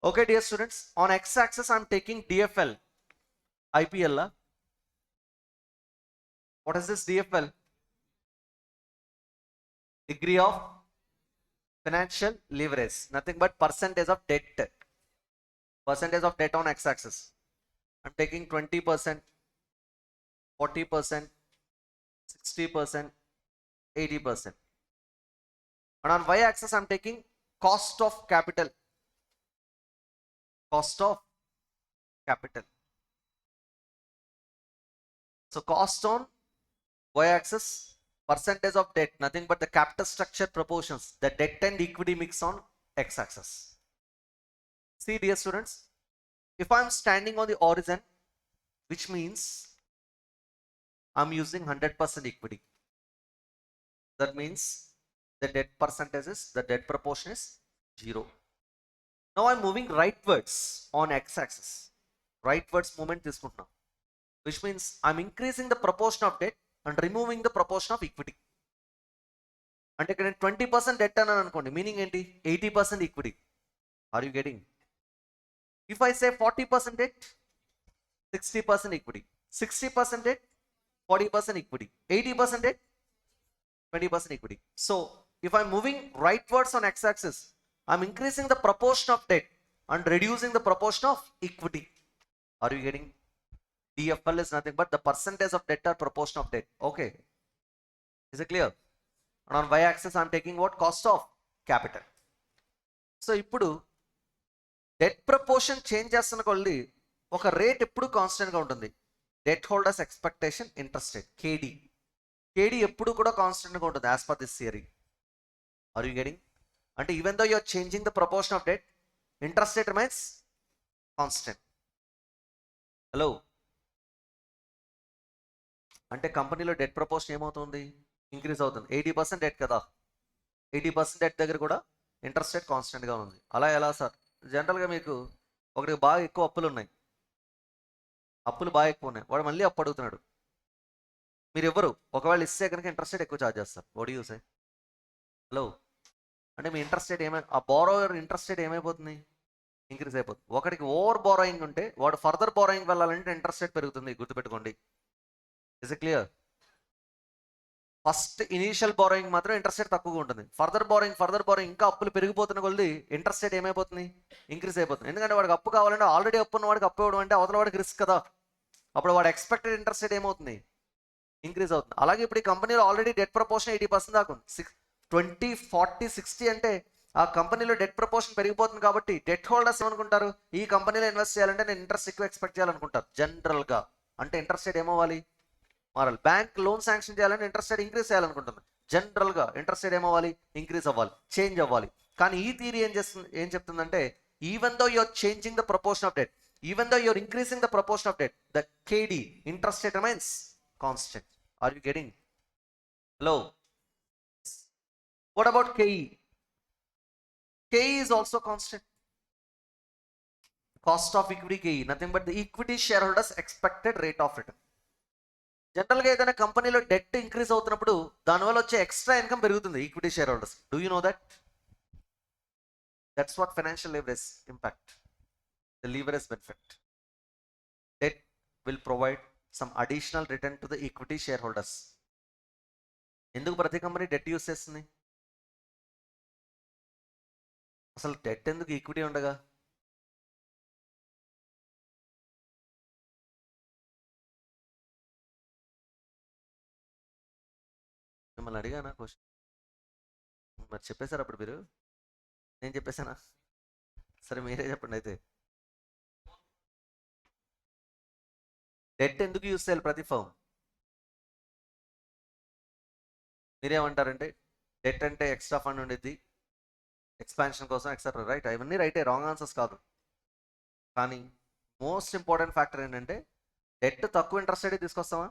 Okay dear students, on X axis I'm taking DFL, IPL. What is this DFL? Degree of financial leverage, nothing but percentage of debt. Percentage of debt on X axis. I'm taking 20%, 40%, 60%, 80%. And on Y axis I'm taking cost of capital. Cost of capital. So cost on Y axis, percentage of debt, nothing but the capital structure proportions, the debt and equity mix on X axis. See dear students, if I'm standing on the horizon, which means I'm using 100% equity, that means the debt percentage is, the debt proportion is 0. Now I'm moving rightwards on X axis, rightwards movement తీసుకుంటున్నాం, which means I'm increasing the proportion of debt and removing the proportion of equity. అంటే ఇక్కడ 20% debt అన్నాను అనుకోండి, meaning ఏంటి? 80% equity. Are you getting? If I say 40% debt, 60% equity. 60% debt, 40% equity. 80% debt, 20% equity. So if I'm moving rightwards on x-axis, I'm increasing the proportion of debt and reducing the proportion of equity. Are you getting? DFL is nothing but the percentage of debt or proportion of debt. Okay, is it clear? And on y-axis I'm taking what? Cost of capital. So ఇప్పుడు debt proportion change చేస్తున్న కొద్ది ఒక rate ఎప్పుడు కాన్స్టెంట్గా ఉంటుంది. Debt holders expectation interest rate K D ఎప్పుడు కూడా కాన్స్టెంట్గా ఉంటుంది as per this theory. Are you getting? అంటే even though you are changing the proportion of debt, interest rate remains constant. Hello, అంటే కంపెనీలో డెట్ ప్రపోర్షన్ ఏమవుతుంది? ఇంక్రీజ్ అవుతుంది. 80% డెట్ కదా, 80% డెట్ దగ్గర కూడా ఇంట్రెస్ట్ రేట్ కాన్స్టెంట్గా ఉంది. అలా ఎలా సార్? జనరల్గా మీకు ఒకటికి బాగా ఎక్కువ అప్పులు ఉన్నాయి, అప్పులు బాగా ఎక్కువ ఉన్నాయి, వాడు మళ్ళీ అప్పు అడుగుతున్నాడు, మీరు ఎవరు? ఒకవేళ ఇస్తే కనుక ఇంట్రెస్ట్ రేట్ ఎక్కువ ఛార్జ్ చేస్తారు. What you say? హలో, అంటే మీ ఇంట్రెస్ట్ రేట్ ఆ బారోయర్ ఇంట్రెస్ట్ రేట్ ఏమైపోతుంది? ఇంక్రీజ్ అయిపోతుంది. ఒకటికి ఓవర్ బారోయింగ్ ఉంటే వాడు ఫర్దర్ బారోయింగ్ వెళ్ళాలంటే ఇంట్రెస్ట్ రేట్ పెరుగుతుంది, గుర్తుపెట్టుకోండి. Is it clear? First initial borrowing మాత్రం ఇంట్రెస్ట్ రేట్ తక్కువగా ఉంటుంది. ఫర్దర్ బారోయింగ్ ఇంకా అప్పులు పెరిగిపోతున్న కొద్ది ఇంట్రెస్ట్ రేట్ ఏమైపోతుంది? ఇంక్రీజ్ అయిపోతుంది. ఎందుకంటే వాడికి అప్పు కావాలంటే ఆల్రెడీ అప్పు ఉన్న వాడికి అప్పు ఇవ్వడం అంటే అవతల వాడికి రిస్క్ కదా. అప్పుడు వాడు ఎక్స్పెక్టెడ్ ఇంట్రెస్ట్ రేట్ ఏమవుతుంది? ఇంక్రీజ్ అవుతుంది. అలాగే ఇప్పుడు ఈ కంపెనీలో ఆల్రెడీ డెట్ ప్రపోర్షన్ 80% దాకా ఉంది. 20, 40, 60 అంటే ఆ కంపెనీలో డెట్ ప్రపోర్షన్ పెరిగిపోతుంది. కాబట్టి డెట్ హోల్డర్స్ ఏమనుకుంటారు? ఈ కంపెనీలో ఇన్వెస్ట్ చేయాలంటే నేను ఇంట్రెస్ట్ ఎక్కువ ఎక్స్పెక్ట్ చేయాలనుకుంటారు జనరల్గా. అంటే ఇంట్రెస్ట్ రేట్ ఏమవ్వాలి? మారాలి. బ్యాంక్ లోన్ శాంక్షన్ చేయాలని ఇంట్రెస్ట్ రేట్ ఇంక్రీజ్ చేయాలనుకుంటుంది. జనరల్గా ఇంట్రెస్ట్ రేట్ ఏమవ్వాలి? ఇంక్రీజ్ అవ్వాలి, చేంజ్ అవ్వాలి. కానీ ఈ థియరీ ఏం చెప్తుందంటే even though you're changing the proportion of debt, even though you're increasing the proportion of debt, the K D interest rate remains constant. Are you getting? Hello, what about K E? K E is also constant. Cost of equity K E nothing but the equity share holders expected rate of return. జనరల్గా ఏదైనా కంపెనీలో debt increase అవుతున్నప్పుడు దానివల్ల వచ్చే extra income పెరుగుతుంది equity share holders. Do you know that? That's what financial leverage impact, the leverage benefit. Debt will provide some additional return to the equity share holders. ఎందుకు ప్రతి company debt use చేస్తుంది? అసలు debt ఎందుకు equity ఉండగా? మిమ్మల్ని అడిగానా question? మరి చెప్పేశారు అప్పుడు మీరు? నేను చెప్పేశానా? సరే మీరే చెప్పండి అయితే. డెట్ ఎందుకు యూస్ చేయాలి ప్రతి ఫర్మ్? మీరేమంటారంటే డెట్ అంటే ఎక్స్ట్రా ఫండ్ ఉండేది ఎక్స్పాన్షన్ కోసం ఎక్సెట్రా, రైట్? అవన్నీ రైటే, రాంగ్ ఆన్సర్స్ కాదు. కానీ మోస్ట్ ఇంపార్టెంట్ ఫ్యాక్టర్ ఏంటంటే డెట్ తక్కువ ఇంట్రెస్ట్ రేట్ తీసుకొస్తామా?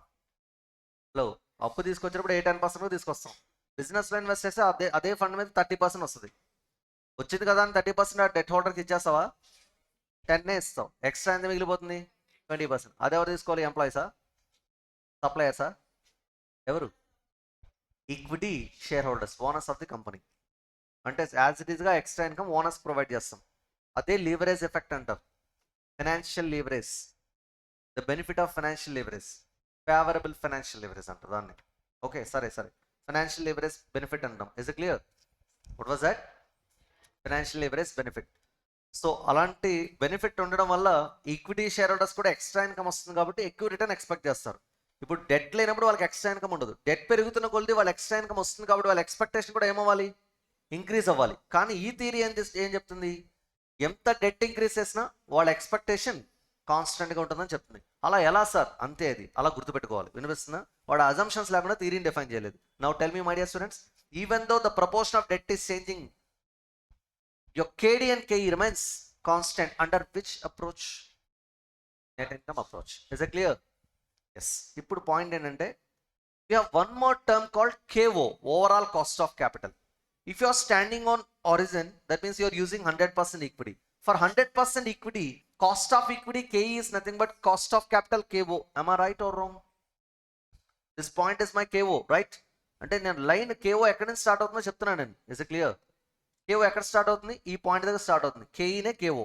హలో, అప్పు తీసుకొచ్చినప్పుడు 10% తీసుకొస్తాం. బిజినెస్లో ఇన్వెస్ట్ చేస్తే అదే ఫండ్ మీద 30% వస్తుంది. వచ్చింది కదా అని 30% ఆ డెట్ హోల్డర్కి ఇచ్చేస్తావా? 10 ఇస్తావు. ఎక్స్ట్రా ఎంత మిగిలిపోతుంది? 20%. అది ఎవరు తీసుకోవాలి? ఎంప్లాయీసా, సప్లయర్సా, ఎవరు? Equity share holders, owners of the company. అంటే యాజ్ ఇట్ ఈస్గా ఎక్స్ట్రా ఇన్కమ్ ఓనర్స్ ప్రొవైడ్ చేస్తాం. అదే లీవరేజ్ ఎఫెక్ట్ అంటారు. Financial leverage, the benefit of financial leverage, favourable financial leverage అంటారు దాన్ని. ఓకే, సరే ఫైనాన్షియల్ లీవరేజ్ బెనిఫిట్ అంటాం. Is it clear? What was that? Financial leverage benefit. So అలాంటి benefit ఉండడం వల్ల ఈక్విటీ షేర్ హోల్డర్స్ కూడా ఎక్స్ట్రా ఇన్కమ్ వస్తుంది కాబట్టి ఎక్కువ రిటర్న్ ఎక్స్పెక్ట్ చేస్తారు. ఇప్పుడు డెట్ లేనప్పుడు వాళ్ళకి ఎక్స్ట్రా ఇన్కమ్ ఉండదు. డెట్ పెరుగుతున్న కొద్ది వాళ్ళ ఎక్స్ట్రా ఇన్కమ్ వస్తుంది కాబట్టి వాళ్ళ ఎక్స్పెక్టేషన్ కూడా ఏమవ్వాలి? ఇంక్రీజ్ అవ్వాలి. కానీ ఈ థియరీ ఏం చెప్తుంది? ఎంత డెట్ ఇంక్రీజ్ చేసినా వాళ్ళ ఎక్స్పెక్టేషన్ కాన్స్టెంట్గా ఉంటుందని చెప్తుంది. అలా ఎలా సార్? అంతే, అది అలా గుర్తుపెట్టుకోవాలి. వినిపిస్తుందా? వాడు అజంప్షన్స్ లేకుండా థియరీని డిఫైన్ చేయలేదు. Now tell me my dear students, even though the proportion of debt is changing, your KD and KE remains constant. Under which approach? Net income approach. Is it clear? Yes. ఇప్పుడు point ఏంటంటే we have one more term called KO, overall cost of capital. If you are standing on horizon, that means you are using 100% equity. For 100% equity, cost of equity KE is nothing but cost of capital KO. Am I right or wrong? This point is my KO, right? అంటే నేను line KO ఎక్కడి నుంచి start అవుతుందో చెప్తున్నాను నేను. Is it clear? KO ఎక్కడ start అవుతుంది? ఈ పాయింట్ దగ్గర స్టార్ట్ అవుతుంది. KEనే KO.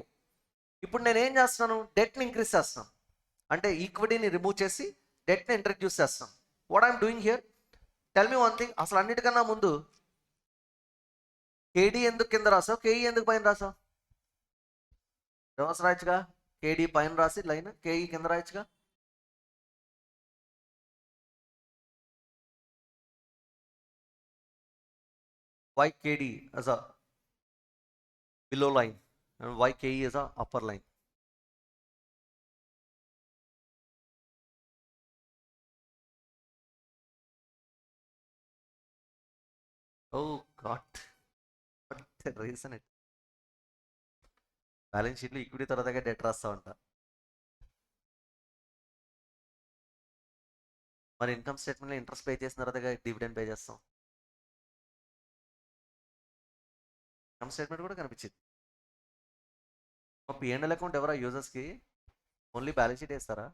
ఇప్పుడు నేను ఏం చేస్తున్నాను? డెట్ని ఇంక్రీజ్ చేస్తున్నాను. అంటే ఈక్విటీని రిమూవ్ చేసి డెట్ని ఇంట్రడ్యూస్ చేస్తాను. What I'm doing here, tell me one thing, అసలు అన్నిటికన్నా ముందు కేడీ ఎందుకు కింద రాసావు, కేఈ ఎందుకు పైన రాసావు? రివర్స్ రాయచ్చుగా, కేడీ పైన రాసి లైన్ కేఈ కింద రాయచ్చుగా. Why KD as a below line and why KE as a upper line? Oh God, what the reason it? Balance షీట్లో ఈక్విటీ తర్వాత డెట్ రాస్తా ఉంటా, మరి ఇన్కమ్ స్టేట్మెంట్లో ఇంట్రెస్ట్ పే చేసిన తర్వాత డివిడెండ్ పే చేస్తాం. ఇన్కమ్ స్టేట్మెంట్ కూడా కనిపించింది. పిఎండ్ఎల్ అకౌంట్ ఎవరా యూజర్స్కి? ఓన్లీ బ్యాలెన్స్ షీట్ వేస్తారా?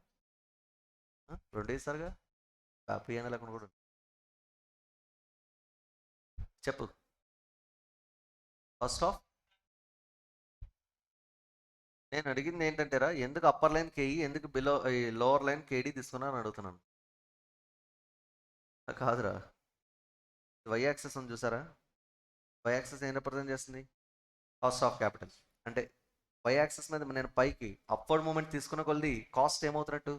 రెండు వేస్తారుగా, పిఎండ్ఎల్ అకౌంట్ కూడా. చెప్పు. ఫస్ట్ ఆఫ్ నేను అడిగింది ఏంటంటేరా, ఎందుకు అప్పర్ లైన్ కేఈ, ఎందుకు బిలో లోవర్ లైన్ కేడీ తీసుకున్నా అని అడుగుతున్నాను. కాదురా, వై యాక్సెస్ ఉంది చూసారా, వై యాక్సెస్ ఏం రిప్రజెంట్ చేస్తుంది? Cost of capital. అంటే వై యాక్సెస్ మీద నేను పైకి అప్వర్డ్ మూమెంట్ తీసుకున్న కొద్ది కాస్ట్ ఏమవుతున్నట్టు,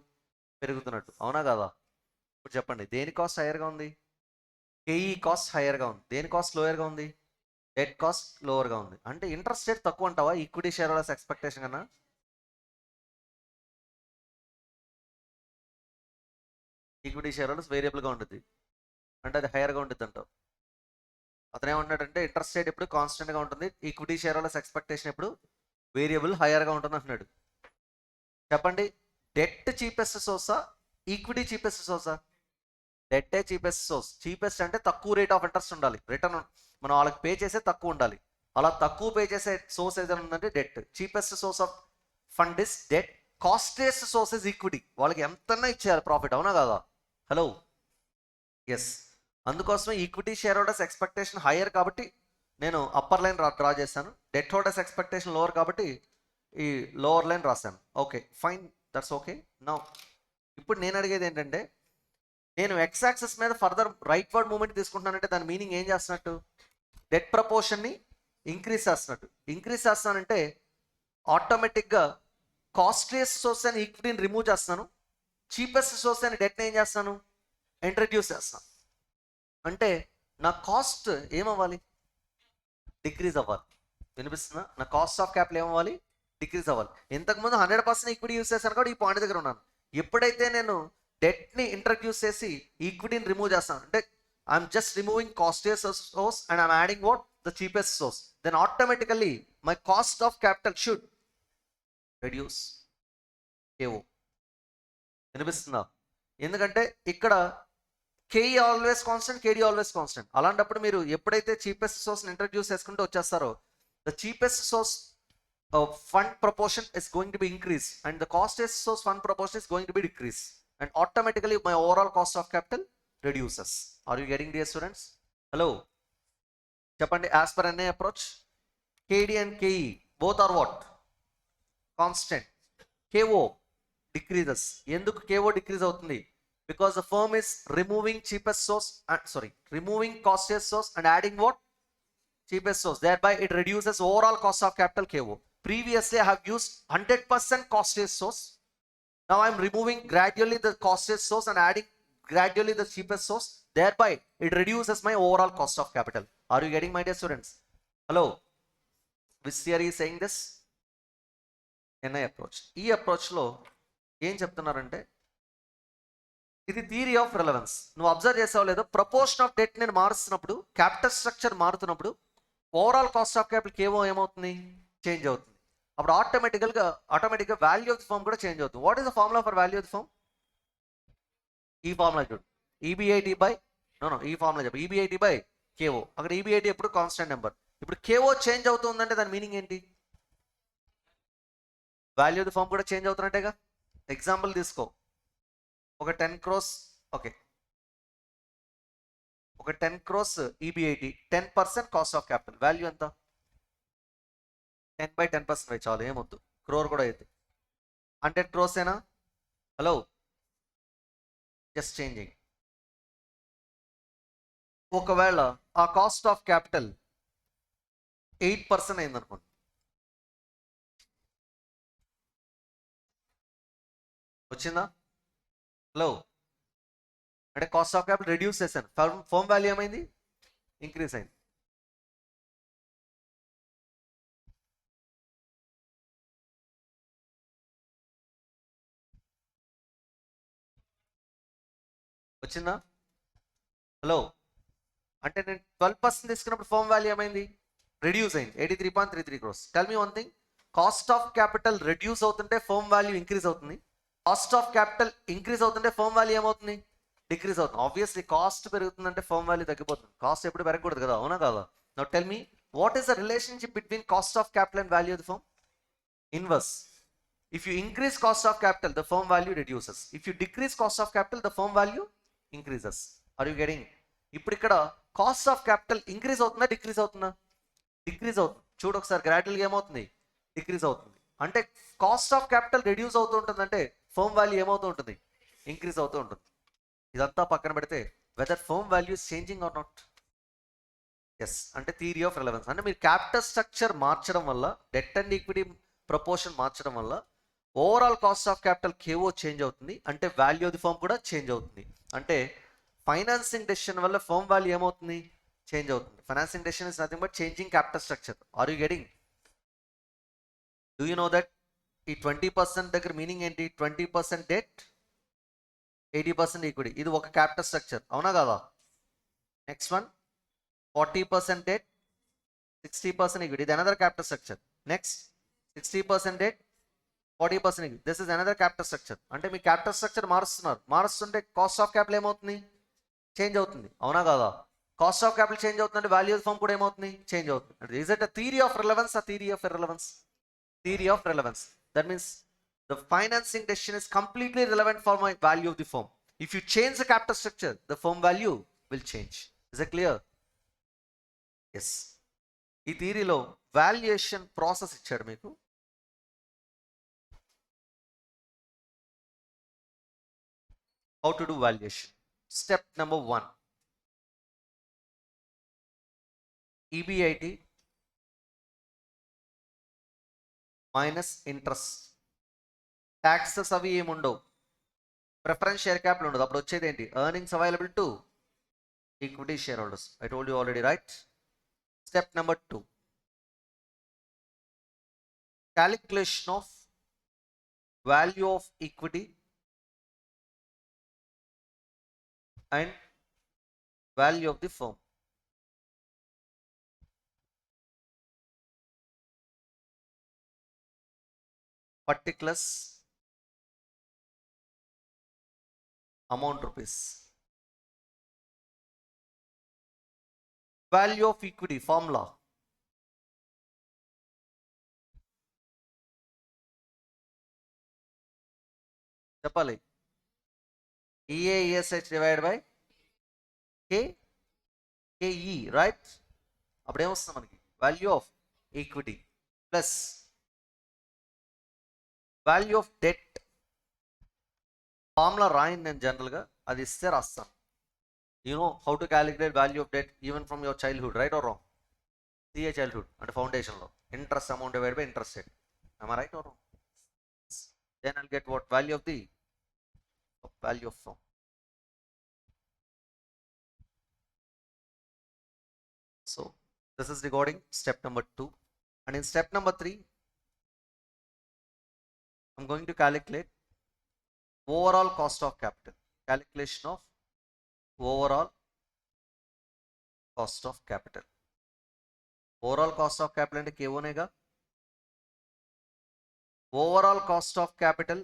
పెరుగుతున్నట్టు, అవునా కాదా? ఇప్పుడు చెప్పండి, దేని కాస్ట్ హైయర్గా ఉంది? కేఈ కాస్ట్ హైయర్గా ఉంది. దేని కాస్ట్ లోయర్గా ఉంది? డెట్ కాస్ట్ లోవర్గా ఉంది. అంటే ఇంట్రెస్ట్ రేట్ తక్కువ అంటావా ఈక్విటీ షేర్ హోల్డర్స్ ఎక్స్పెక్టేషన్ కన్నా? ఈక్విటీ షేర్ హోల్డర్స్ వేరియబుల్గా ఉంటుంది అంటే అది హైయర్గా ఉంటుంది అంటావు. అతను ఏమంటున్నాడంటే ఇంట్రెస్ట్ రేట్ ఎప్పుడు కాన్స్టెంట్గా ఉంటుంది, ఈక్విటీ షేర్ హోల్డర్స్ ఎక్స్పెక్టేషన్ ఎప్పుడు వేరియబుల్ హైయర్గా ఉంటుంది అంటున్నాడు. చెప్పండి, డెట్ చీపెస్ట్ సోర్సా, ఈక్విటీ చీపెస్ట్ సోర్సా? డెట్టే చీపెస్ట్ సోర్స్. చీపెస్ట్ అంటే తక్కువ రేట్ ఆఫ్ ఇంట్రెస్ట్ ఉండాలి, రిటర్న్ మనం వాళ్ళకి పే చేసే తక్కువ ఉండాలి. అలా తక్కువ పే చేసే సోర్స్ ఏదైనా ఉందంటే debt. Cheapest source of fund is debt. Costliest source is equity. వాళ్ళకి ఎంతన్నా ఇచ్చేయాలి ప్రాఫిట్, అవునా కాదా? Hello, yes. అందుకోసమే equity share holders expectation higher కాబట్టి నేను అప్పర్ లైన్ డ్రా చేశాను, డెట్ హోల్డర్స్ ఎక్స్పెక్టేషన్ లోవర్ కాబట్టి ఈ లోవర్ లైన్ రాశాను. Okay fine, that's okay. Now ఇప్పుడు నేను అడిగేది ఏంటంటే, నేను ఎక్స్ యాక్సెస్ మీద ఫర్దర్ రైట్ వర్డ్ మూమెంట్ తీసుకుంటున్నానంటే దాని మీనింగ్ ఏం చేస్తున్నట్టు? డెట్ ప్రపోర్షన్ని ఇంక్రీజ్ చేస్తున్నట్టు. ఇంక్రీజ్ చేస్తానంటే ఆటోమేటిక్గా కాస్ట్లీయెస్ట్ సోర్స్ అని ఈక్విటీని రిమూవ్ చేస్తున్నాను, చీపెస్ట్ సోర్స్ అని డెట్ని ఏం చేస్తాను? ఇంట్రడ్యూస్ చేస్తాను. అంటే నా కాస్ట్ ఏమవ్వాలి? డిక్రీజ్ అవ్వాలి. వినిపిస్తుందా? నా కాస్ట్ ఆఫ్ క్యాపిటల్ ఏమవ్వాలి? డిక్రీజ్ అవ్వాలి. ఇంతకుముందు 100% ఈక్విటీ యూస్ చేశాను కాబట్టి ఈ పాయింట్ దగ్గర ఉన్నాను. ఎప్పుడైతే నేను డెట్ని ఇంట్రడ్యూస్ చేసి ఈక్విటీని రిమూవ్ చేస్తాను అంటే I'm just removing costliest source and I'm adding what? The cheapest source. Then automatically my cost of capital should reduce. K O వినిపిస్తుందా? ఎందుకంటే ఇక్కడ K E always constant, K D always constant. అలాంటప్పుడు మీరు ఎప్పుడైతే చీపెస్ట్ సోర్స్ని ఇంట్రడ్యూస్ చేసుకుంటూ వచ్చేస్తారో the cheapest source fund proportion is going to be increased and the costliest source fund proportion is going to be decreased and automatically my overall cost of capital reduces. Are you getting, dear students? Hello, chapandi. As per NA approach, KD and KE both are what? Constant. KO decreases. Enduku KO decrease avutundi? Because the firm is removing cheapest source removing costliest source and adding what? Cheapest source. Thereby it reduces overall cost of capital KO. Previously I have used 100% costliest source. Now I am removing gradually the costliest source and adding gradually the cheapest source. Thereby it reduces my overall cost of capital. Are you getting, my dear students? Hello, which theory is saying this? NI approach. ఈ approach లో ఏం చెప్తున్నారంటే ఇది theory of relevance. నువ్వు observe చేసావు లేదో, proportion of debt నేను మారుస్తున్నప్పుడు, క్యాపిటల్ స్ట్రక్చర్ మారుతున్నప్పుడు ఓవరాల్ కాస్ట్ ఆఫ్ క్యాపిటల్ కేవో ఏమవుతుంది? చేంజ్ అవుతుంది. అప్పుడు ఆటోమేటిక్గా వాల్యూ ఆఫ్ ది ఫర్మ్ కూడా చేంజ్ అవుతుంది. What is the formula for value of the firm? ఈ ఫార్ములా చూడు, ఈబిఐటి బై ఈ ఫార్ములా చెప్పు, ఈబిఐటి బై కేఓ. అక్కడ ఈబిఐటి ఎప్పుడు కాన్స్టెంట్ నెంబర్. ఇప్పుడు కేఓ చేంజ్ అవుతుందంటే దాని మీనింగ్ ఏంటి? వాల్యూ ఆఫ్ ది ఫర్మ్ కూడా చేంజ్ అవుతున్నట్టేగా. ఎగ్జాంపుల్ తీసుకో, ఒక 10 crores, ఓకే, ఒక 10 crores EBIT, 10% cost of capital, value ఎంత? 10/10% చాలు, ఏమొద్దు, క్రోర్ కూడా అయితే 100 crores ఏనా? Hello, just changing. ఒకవేళ ఆ కాస్ట్ ఆఫ్ క్యాపిటల్ 8% అయింది అనుకోండి, వచ్చిందా? హలో, అంటే కాస్ట్ ఆఫ్ క్యాపిటల్ రెడ్యూస్ చేశాను, ఫర్మ్ వాల్యూ ఏమైంది? ఇంక్రీజ్ అయింది. వచ్చిందా? హలో, అంటే నేను 12% తీసుకున్నప్పుడు ఫర్మ్ వాల్యూ ఏమైంది? రెడ్యూస్ అయింది, 83.33 crores. Tell me one thing, cost of capital reduce అవుతుంటే ఫర్మ్ వాల్యూ ఇంక్రీజ్ అవుతుంది, కాస్ట్ ఆఫ్ క్యాపిటల్ ఇంక్రీజ్ అవుతుంటే ఫర్మ్ వాల్యూ ఏమవుతుంది? డిక్రీజ్ అవుతుంది. ఆబ్వియస్లీ కాస్ట్ పెరుగుతుందంటే ఫర్మ్ వాల్యూ తగ్గిపోతుంది, కాస్ట్ ఎప్పుడు పెరగకూడదు కదా, అవునా కదా? Now tell me, what is the relationship between cost of capital and value of the firm? Inverse. If you increase cost of capital, the firm value reduces. If you decrease cost of capital, the firm value increases. Are you getting? ఇప్పుడు ఇక్కడ cost of capital increase అవుతుందా decrease అవుతుందా? Decrease అవుతుంది. చూడు ఒకసారి, గ్రాడ్యువల్గా ఏమవుతుంది? Decrease అవుతుంది. అంటే కాస్ట్ ఆఫ్ క్యాపిటల్ రెడ్యూస్ అవుతూ ఉంటుంది, అంటే ఫర్మ్ వాల్యూ ఏమవుతూ ఉంటుంది? ఇంక్రీజ్ అవుతూ ఉంటుంది. ఇదంతా పక్కన పెడితే, whether firm value is changing or not? Yes, అంటే థియరీ ఆఫ్ రిలవెన్స్. అంటే మీరు క్యాపిటల్ స్ట్రక్చర్ మార్చడం వల్ల, డెట్ అండ్ ఈక్విటీ ప్రపోర్షన్ మార్చడం వల్ల overall cost of capital KO change అవుతుంది, అంటే వాల్యూ ఆఫ్ ది ఫర్మ్ కూడా చేంజ్ అవుతుంది. అంటే ఫైనాన్సింగ్ డెసిషన్ వల్ల ఫర్మ్ వాల్యూ ఏమవుతుంది? చేంజ్ అవుతుంది. Financing decision is nothing but changing capital structure. Are you getting? Do you know that ఈ 20% దగ్గర మీనింగ్ ఏంటి? 20% డెట్, 80% ఈక్విటీ. ఇది ఒక క్యాపిటల్ స్ట్రక్చర్, అవునా కదా? Next one, 40% debt, 60% equity. This is another capital structure. Next, 60% debt, 40% equity. This is another capital structure. అంటే మీ capital structure మారుస్తున్నారు, మారుస్తుంటే కాస్ట్ ఆఫ్ క్యాపిటల్ ఏమవుతుంది? చేంజ్ అవుతుంది, అవునా కదా? కాస్ట్ ఆఫ్ క్యాపిటల్ చేంజ్ అవుతుందంటే వాల్యూ ఆఫ్ ఫర్మ్ కూడా ఏమవుతుంది? చేంజ్ అవుతుంది. Is it a theory of relevance, a theory of irrelevance? Theory of relevance. That means the financing decision is completely relevant for my value of the firm. If you change the capital structure, the firm value will change. Is it clear? Yes. ఈ థియరీలో valuation process ఇచ్చాడు మీకు. How to do valuation. Step number 1, EBIT minus interest. Taxes అవి ఏముండవు, preference share capital ఉండదు. అప్పుడు వచ్చేది ఏంటి? Earnings available to equity share holders. I told you already, right? Step number 2, calculation of value of equity and value of the firm. Particulars, amount rupees. Value of equity formula. చెప్పాలి, EAESH divided by KE, right? అప్పుడు ఏమొస్తుంది మనకి? Value of equity plus value of debt. Formula రాయింది నేను జనరల్గా, అది ఇస్తే రాస్తాను. You know how to calculate value of debt even from your childhood, right or wrong? CA childhood అంటే ఫౌండేషన్లో interest amount divide by interest rate. am I right or wrong? Then I'll get what? Value of the value of firm. So this is regarding step number 2, and in step number 3 I'm going to calculate overall cost of capital. Calculation of overall cost of capital. Overall cost of capital అంటే కేవోనేగా. Overall cost of capital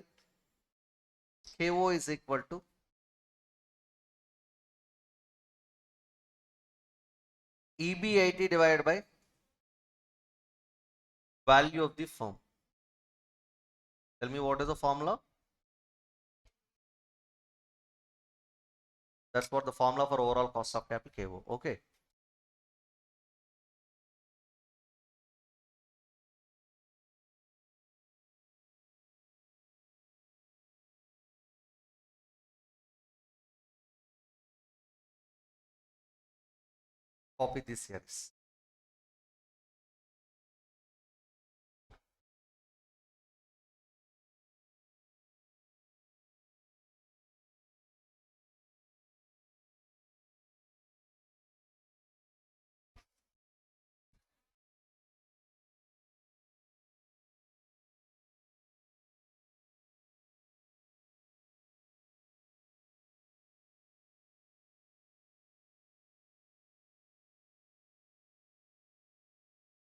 KO is equal to EBIT divided by value of the firm. Tell me what is the formula? That's what the formula for overall cost of capital KO. Okay. copy this series.